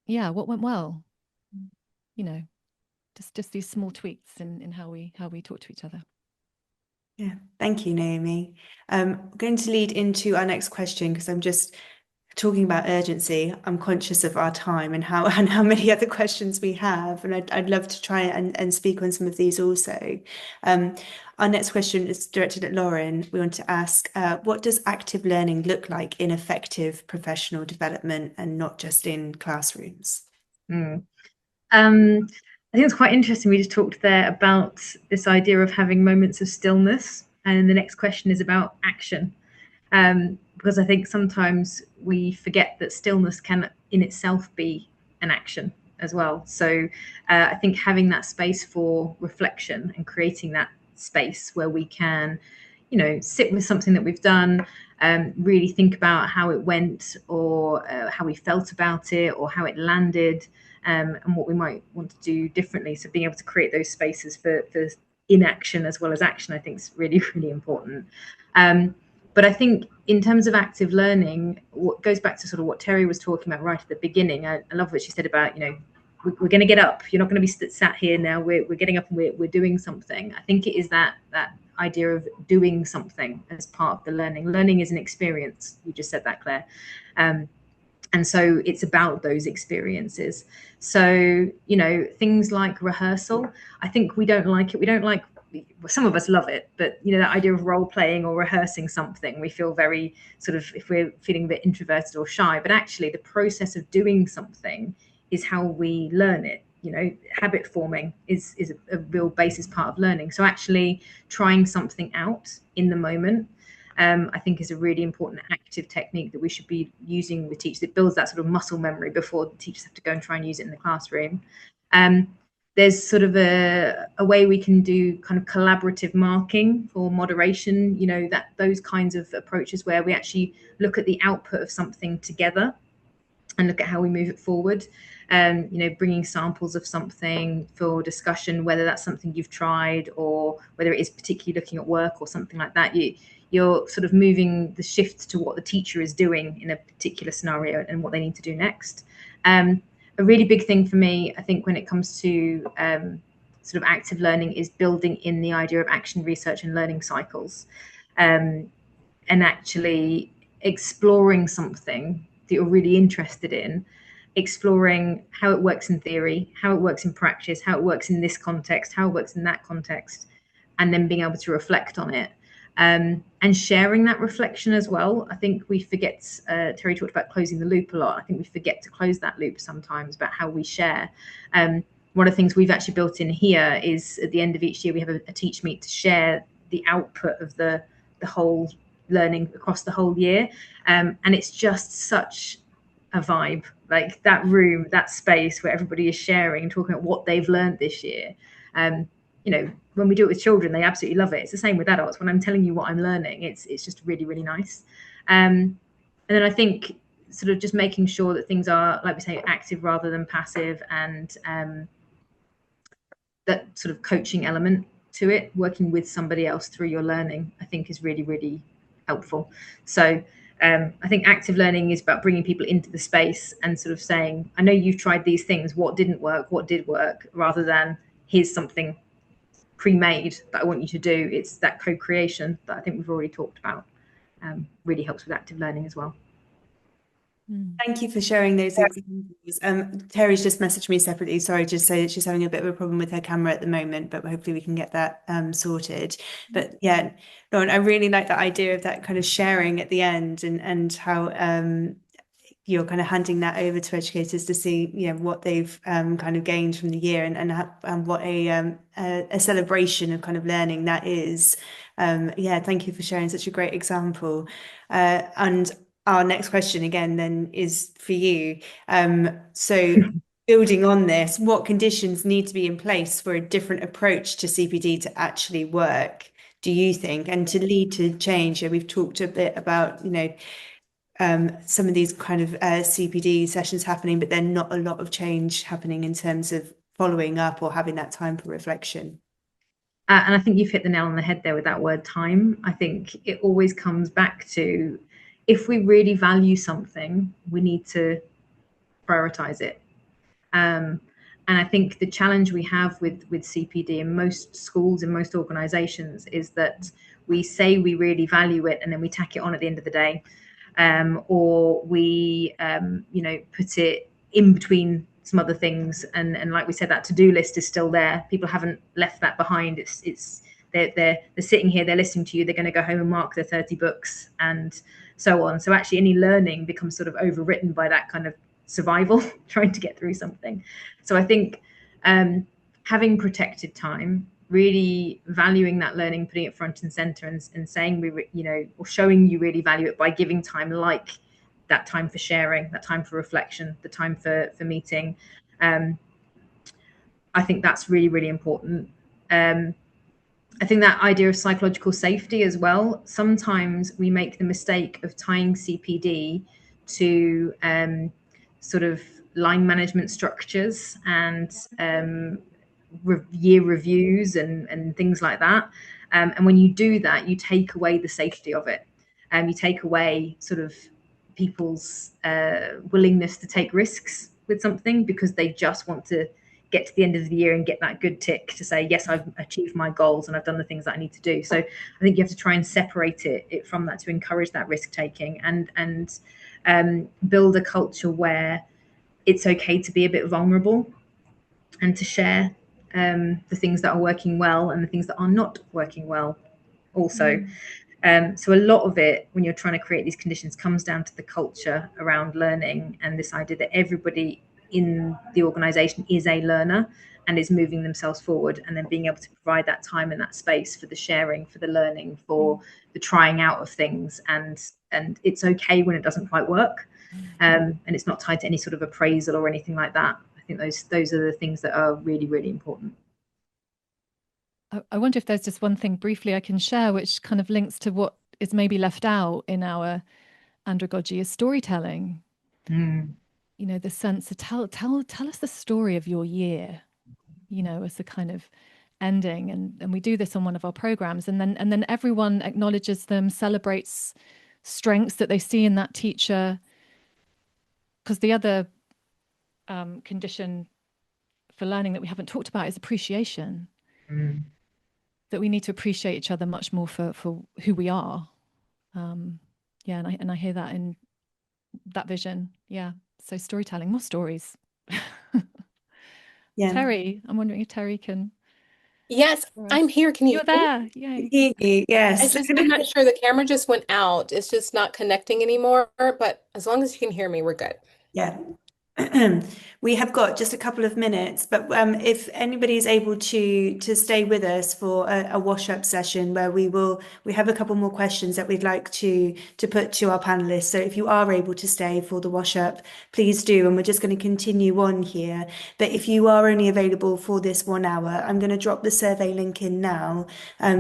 yeah, what went well? You know, just these small tweaks in how we talk to each other. Yeah, thank you, Naomi. We're going to lead into our next question because I'm just talking about urgency. I'm conscious of our time and how many other questions we have, and I'd love to try and speak on some of these also. Our next question is directed at Lauren. We want to ask, what does active learning look like in effective professional development and not just in classrooms? I think it's quite interesting. We just talked there about this idea of having moments of stillness, and the next question is about action. Because I think sometimes we forget that stillness can in itself be an action as well. So I think having that space for reflection and creating that space where we can, you know, sit with something that we've done, really think about how it went, or how we felt about it, or how it landed, and what we might want to do differently. So being able to create those spaces for inaction as well as action, I think is really, really important. But I think in terms of active learning, what goes back to sort of what Terri was talking about right at the beginning, I love what she said about, you know, we're going to get up. You're not going to be sat here now. We're getting up and we're doing something. I think it is that idea of doing something as part of the learning. Learning is an experience. You just said that, Claire. And so it's about those experiences. So, you know, things like rehearsal, I think we don't like it. We don't like, some of us love it, but, you know, that idea of role playing or rehearsing something, we feel very sort of, if we're feeling a bit introverted or shy, but actually the process of doing something is how we learn it. You know, habit forming is a real basis part of learning. So actually trying something out in the moment, I think is a really important active technique that we should be using with teachers. It builds that sort of muscle memory before the teachers have to go and try and use it in the classroom. There's sort of a way we can do kind of collaborative marking for moderation, you know, that those kinds of approaches where we actually look at the output of something together and look at how we move it forward. You know, bringing samples of something for discussion, whether that's something you've tried or whether it is particularly looking at work or something like that. You're sort of moving the shift to what the teacher is doing in a particular scenario and what they need to do next. A really big thing for me, I think, when it comes to sort of active learning is building in the idea of action research and learning cycles, and actually exploring something that you're really interested in, exploring how it works in theory, how it works in practice, how it works in this context, how it works in that context, and then being able to reflect on it. And sharing that reflection as well. I think we forget, Terri talked about closing the loop a lot. I think we forget to close that loop sometimes about how we share. One of the things we've actually built in here is at the end of each year, we have a teach meet to share the output of the whole learning across the whole year. And it's just such a vibe, like that room, that space where everybody is sharing and talking about what they've learned this year. You know, when we do it with children, they absolutely love it. It's the same with adults. When I'm telling you what I'm learning, it's just really, really nice. And then I think sort of just making sure that things are, like we say, active rather than passive, and that sort of coaching element to it, working with somebody else through your learning, I think is really, really helpful. So I think active learning is about bringing people into the space and sort of saying, I know you've tried these things, what didn't work, what did work, rather than here's something pre-made that I want you to do. It's that co-creation that I think we've already talked about. Really helps with active learning as well. Thank you for sharing those examples. Terry's just messaged me separately. Sorry, just say that she's having a bit of a problem with her camera at the moment, but hopefully we can get that sorted. But yeah, Lauren, I really like that idea of that kind of sharing at the end and how you're kind of handing that over to educators to see, what they've kind of gained from the year and what a celebration of kind of learning that is. Yeah, thank you for sharing such a great example. And our next question again then is for you. So building on this, what conditions need to be in place for a different approach to CPD to actually work, do you think, and to lead to change? We've talked a bit about, some of these kind of CPD sessions happening, but then not a lot of change happening in terms of following up or having that time for reflection. And I think you've hit the nail on the head there with that word time. I think it always comes back to, if we really value something, we need to prioritize it. And I think the challenge we have with CPD in most schools, in most organizations, is that we say we really value it and then we tack it on at the end of the day. Or we, put it in between some other things. And like we said, that to-do list is still there. People haven't left that behind. They're sitting here, they're listening to you, they're going to go home and mark their 30 books and so on. So actually any learning becomes sort of overwritten by that kind of survival, trying to get through something. So I think having protected time, really valuing that learning, putting it front and center and saying, or showing you really value it by giving time, like that time for sharing, that time for reflection, the time for meeting. I think that's really, really important. I think that idea of psychological safety as well. Sometimes we make the mistake of tying CPD to sort of line management structures and year reviews and things like that. And when you do that, you take away the safety of it. You take away sort of people's willingness to take risks with something because they just want to get to the end of the year and get that good tick to say, yes, I've achieved my goals and I've done the things that I need to do. So I think you have to try and separate it from that to encourage that risk taking and build a culture where it's okay to be a bit vulnerable and to share the things that are working well and the things that are not working well also. So a lot of it, when you're trying to create these conditions, comes down to the culture around learning and this idea that everybody in the organization is a learner and is moving themselves forward, and then being able to provide that time and that space for the sharing, for the learning, for the trying out of things. And it's okay when it doesn't quite work. And it's not tied to any sort of appraisal or anything like that. I think those are the things that are really, really important. I wonder if there's just one thing briefly I can share, which kind of links to what is maybe left out in our andragogy, is storytelling. The sense of tell us the story of your year, as the kind of ending. And we do this on one of our programs, and then everyone acknowledges them, celebrates strengths that they see in that teacher. Because the other condition for learning that we haven't talked about is appreciation. That we need to appreciate each other much more for who we are. And I hear that in that vision. Yeah. So storytelling, more stories. Yeah. Terri, I'm wondering if Terri can. Yes, I'm here. Can you You're there? Yay. Yes. I'm not sure. The camera just went out. It's just not connecting anymore. But as long as you can hear me, we're good. Yeah. We have got just a couple of minutes, but if anybody is able to stay with us for a wash-up session where we have a couple more questions that we'd like to put to our panelists. So if you are able to stay for the wash-up, please do. And we're just going to continue on here. But if you are only available for this 1 hour, I'm going to drop the survey link in now.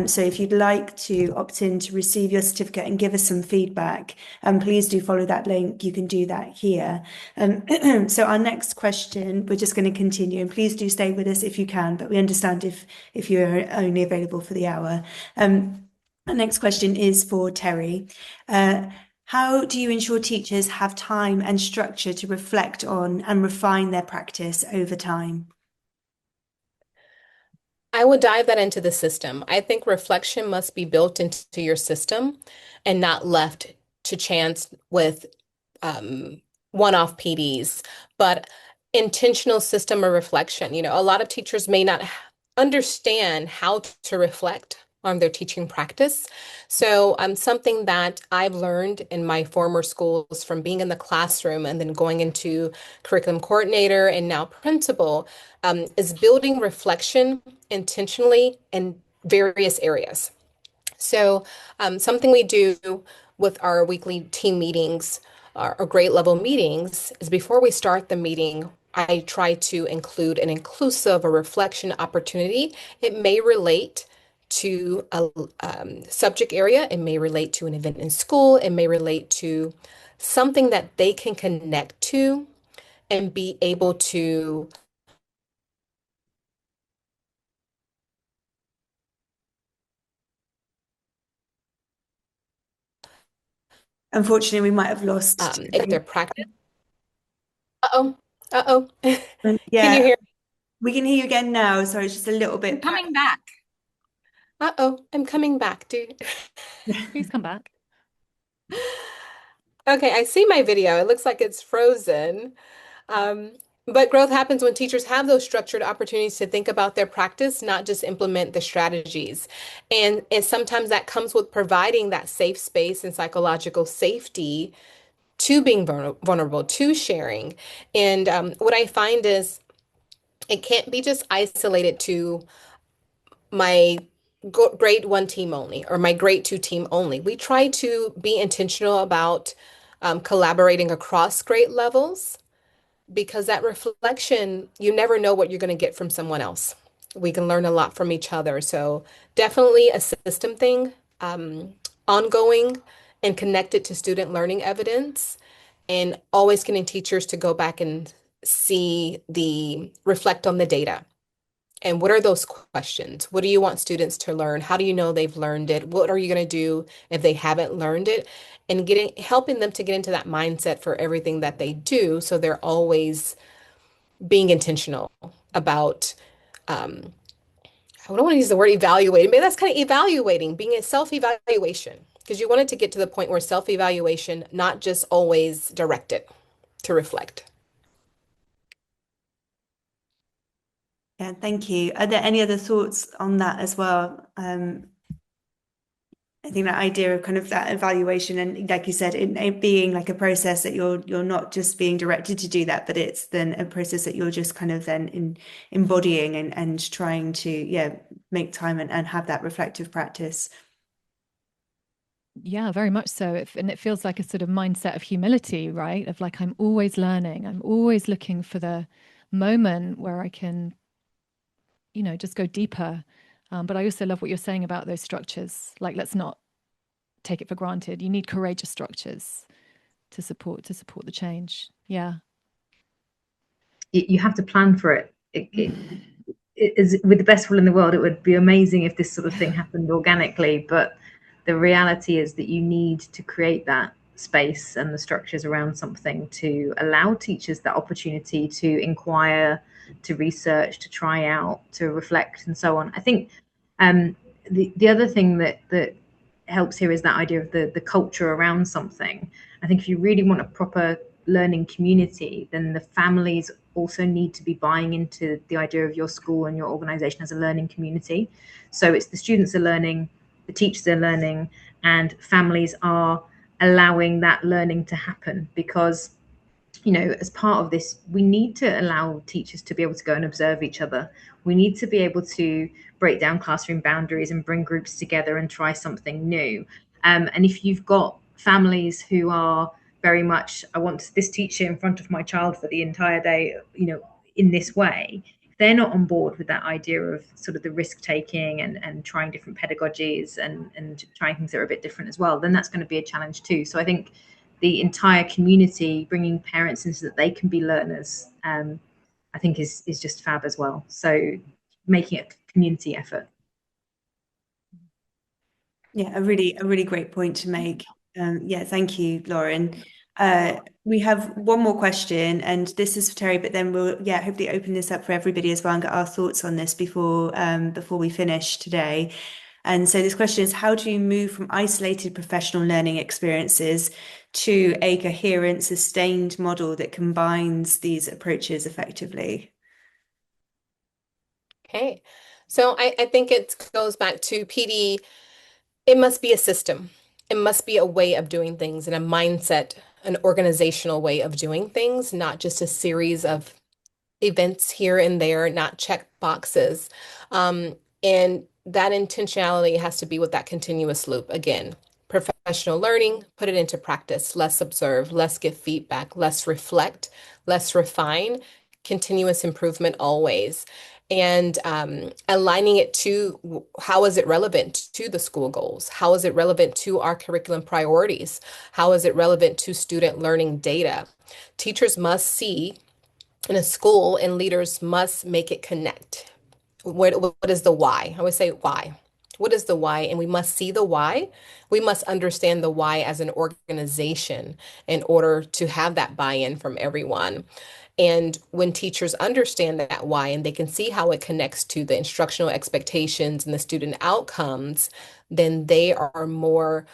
So if you'd like to opt in to receive your certificate and give us some feedback, please do follow that link. You can do that here. So our next question, we're just going to continue, and please do stay with us if you can, but we understand if you're only available for the hour. Our next question is for Terri. How do you ensure teachers have time and structure to reflect on and refine their practice over time? I would dive that into the system. I think reflection must be built into your system and not left to chance with one-off PDs, but intentional system of reflection. You know, a lot of teachers may not understand how to reflect on their teaching practice. So, something that I've learned in my former schools from being in the classroom and then going into curriculum coordinator and now principal, is building reflection intentionally in various areas. So, something we do with our weekly team meetings or grade level meetings is before we start the meeting, I try to include an inclusive or reflection opportunity. It may relate to a subject area, it may relate to an event in school, it may relate to something that they can connect to and be able to. Unfortunately, we might have lost. If they're practice. Uh-oh, uh-oh. Can you Yeah, hear? we can hear you again now. Sorry, it's just a little I'm bit. coming back. Uh-oh, I'm coming back, dude. Please come back. Okay, I see my video. It looks like it's frozen. Um, but growth happens when teachers have those structured opportunities to think about their practice, not just implement the strategies. And sometimes that comes with providing that safe space and psychological safety to being vulnerable, to sharing. And what I find is it can't be just isolated to my grade one team only or my grade two team only. We try to be intentional about collaborating across grade levels because that reflection, you never know what you're going to get from someone else. We can learn a lot from each other. So definitely a system thing, ongoing and connected to student learning evidence, and always getting teachers to go back and reflect on the data. And what are those questions? What do you want students to learn? How do you know they've learned it? What are you going to do if they haven't learned it? And helping them to get into that mindset for everything that they do, so they're always being intentional about, I don't want to use the word evaluating, but that's kind of evaluating, being a self-evaluation, because you want it to get to the point where self-evaluation, not just always directed to reflect. Yeah, thank you. Are there any other thoughts on that as well? I think that idea of kind of that evaluation and like you said, it being like a process that you're not just being directed to do that, but it's then a process that you're just kind of then embodying and trying to make time and have that reflective practice. Yeah, very much so. And it feels like a sort of mindset of humility, right? Of like, I'm always learning. I'm always looking for the moment where I can, just go deeper. But I also love what you're saying about those structures. Like, let's not take it for granted. You need courageous structures to support the change. Yeah. You have to plan for it. It is, with the best will in the world, it would be amazing if this sort of thing happened organically, but the reality is that you need to create that space and the structures around something to allow teachers that opportunity to inquire, to research, to try out, to reflect, and so on. I think the other thing that helps here is that idea of the culture around something. I think if you really want a proper learning community, then the families also need to be buying into the idea of your school and your organization as a learning community. So it's the students are learning, the teachers are learning, and families are allowing that learning to happen, because as part of this, we need to allow teachers to be able to go and observe each other. We need to be able to break down classroom boundaries and bring groups together and try something new. And if you've got families who are very much, I want this teacher in front of my child for the entire day, in this way, they're not on board with that idea of sort of the risk taking and trying different pedagogies and trying things that are a bit different as well, then that's going to be a challenge too. So I think the entire community, bringing parents in so that they can be learners, I think is just fab as well. So making it a community effort. Yeah, a really great point to make. Yeah, thank you, Lauren. We have one more question, and this is for Terri, but then we'll, yeah, hopefully open this up for everybody as well and get our thoughts on this before we finish today. And so this question is, how do you move from isolated professional learning experiences to a coherent, sustained model that combines these approaches effectively? Okay. So I think it goes back to PD. It must be a system. It must be a way of doing things and a mindset, an organizational way of doing things, not just a series of events here and there, not check boxes. And that intentionality has to be with that continuous loop. Again, professional learning, put it into practice, less observe, less give feedback, less reflect, less refine, continuous improvement always. And aligning it to how is it relevant to the school goals? How is it relevant to our curriculum priorities? How is it relevant to student learning data? Teachers must see in a school, and leaders must make it connect. What is the why? I always say why. What is the why? And we must see the why. We must understand the why as an organization in order to have that buy-in from everyone. And when teachers understand that why and they can see how it connects to the instructional expectations and the student outcomes, then they are more,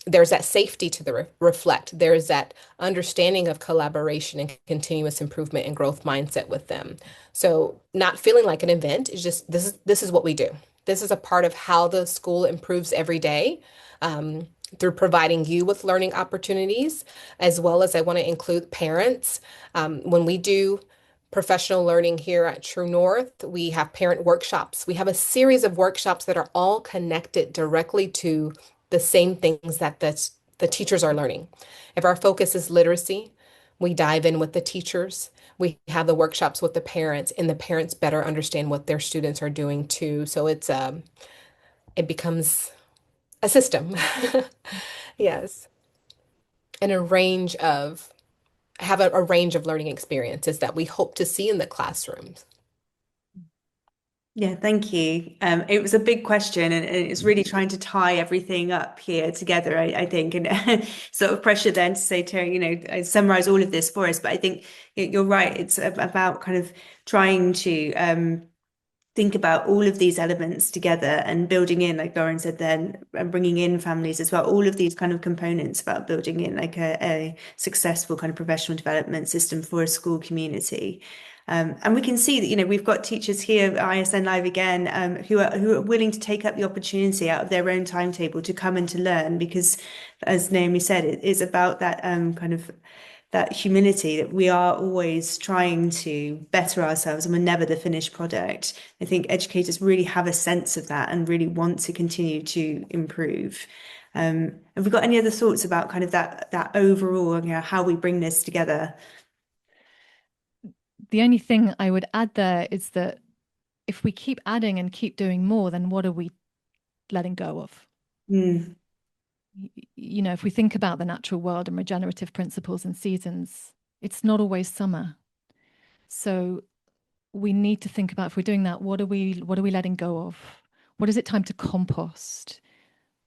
there's that safety to the reflect. There's that understanding of collaboration and continuous improvement and growth mindset with them. So not feeling like an event is just this is what we do. This is a part of how the school improves every day. Through providing you with learning opportunities, as well as I want to include parents. When we do professional learning here at True North, we have parent workshops. We have a series of workshops that are all connected directly to the same things that the teachers are learning. If our focus is literacy, we dive in with the teachers. We have the workshops with the parents, and the parents better understand what their students are doing too. So it becomes a system. Yes. And a range of have a range of learning experiences that we hope to see in the classrooms. Yeah, thank you. It was a big question, and it's really trying to tie everything up here together, I think, and sort of pressure then to say, Terri, summarize all of this for us. But I think you're right. It's about kind of trying to think about all of these elements together and building in, like Lauren said then, and bringing in families as well, all of these kind of components about building in like a successful kind of professional development system for a school community. And we can see that, we've got teachers here at ISNLive again, who are willing to take up the opportunity out of their own timetable to come and to learn, because as Naomi said, it is about that kind of that humility that we are always trying to better ourselves and we're never the finished product. I think educators really have a sense of that and really want to continue to improve. Have we got any other thoughts about kind of that overall, how we bring this together? The only thing I would add there is that if we keep adding and keep doing more, then what are we letting go of? Mm. If we think about the natural world and regenerative principles and seasons, it's not always summer. So we need to think about, if we're doing that, what are we letting go of? What is it time to compost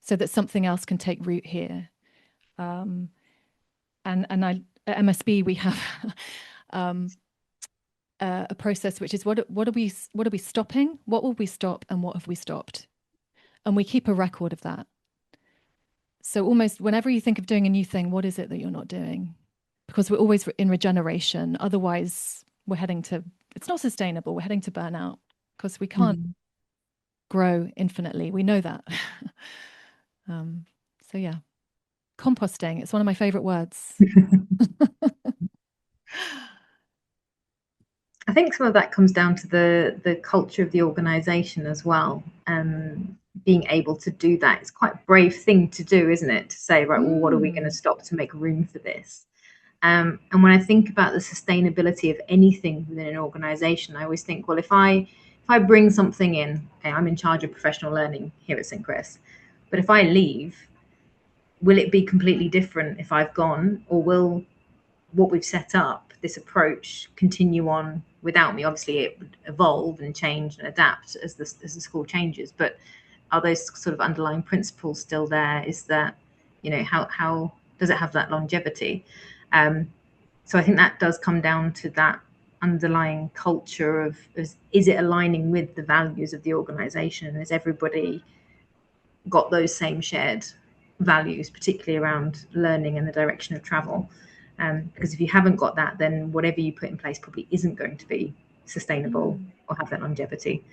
so that something else can take root here? And at MSB we have a process which is what are we stopping? What will we stop, and what have we stopped? And we keep a record of that. So almost whenever you think of doing a new thing, what is it that you're not doing? Because we're always in regeneration. Otherwise, it's not sustainable. We're heading to burnout because we can't grow infinitely. We know that. So yeah, composting. It's one of my favorite words. I think some of that comes down to the culture of the organization as well. Being able to do that, it's quite a brave thing to do, isn't it? To say, right, well, what are we going to stop to make room for this? And when I think about the sustainability of anything within an organization, I always think, well, if I bring something in, okay, I'm in charge of professional learning here at St. Chris, but if I leave, will it be completely different if I've gone, or will what we've set up, this approach, continue on without me? Obviously, it would evolve and change and adapt as the school changes, but are those sort of underlying principles still there? Is that, how does it have that longevity? So I think that does come down to that underlying culture of, is it aligning with the values of the organization? Has everybody got those same shared values, particularly around learning and the direction of travel? Because if you haven't got that, then whatever you put in place probably isn't going to be sustainable or have that longevity.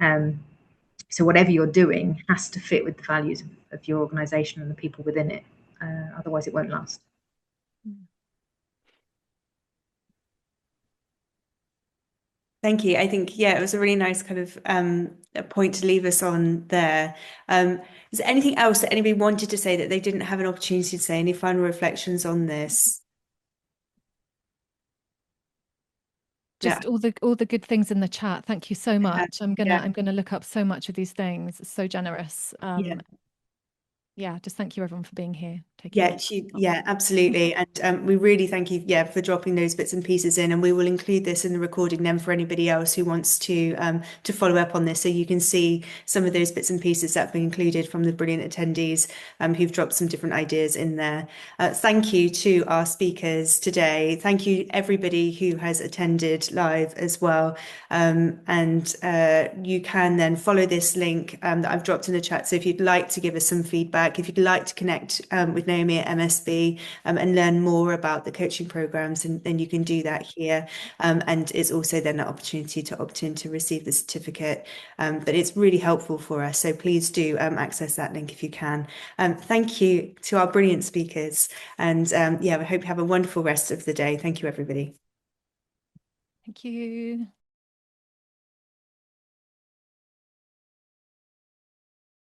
So whatever you're doing has to fit with the values of your organization and the people within it. Otherwise it won't last. Thank you. I think, yeah, it was a really nice kind of a point to leave us on there. Is there anything else that anybody wanted to say that they didn't have an opportunity to say? Any final reflections on this? Just all the good things in the chat. Thank you so much. I'm gonna look up so much of these things. It's so generous. Yeah, just thank you everyone for being here. Absolutely. And we really thank you, for dropping those bits and pieces in. And we will include this in the recording then for anybody else who wants to follow up on this. So you can see some of those bits and pieces that have been included from the brilliant attendees who've dropped some different ideas in there. Thank you to our speakers today. Thank you everybody who has attended live as well. And you can then follow this link that I've dropped in the chat. So if you'd like to give us some feedback, if you'd like to connect with Naomi at MSB and learn more about the coaching programs, and then you can do that here. And it's also then an opportunity to opt in to receive the certificate. But it's really helpful for us. So please do access that link if you can. Thank you to our brilliant speakers. And we hope you have a wonderful rest of the day. Thank you, everybody. Thank you.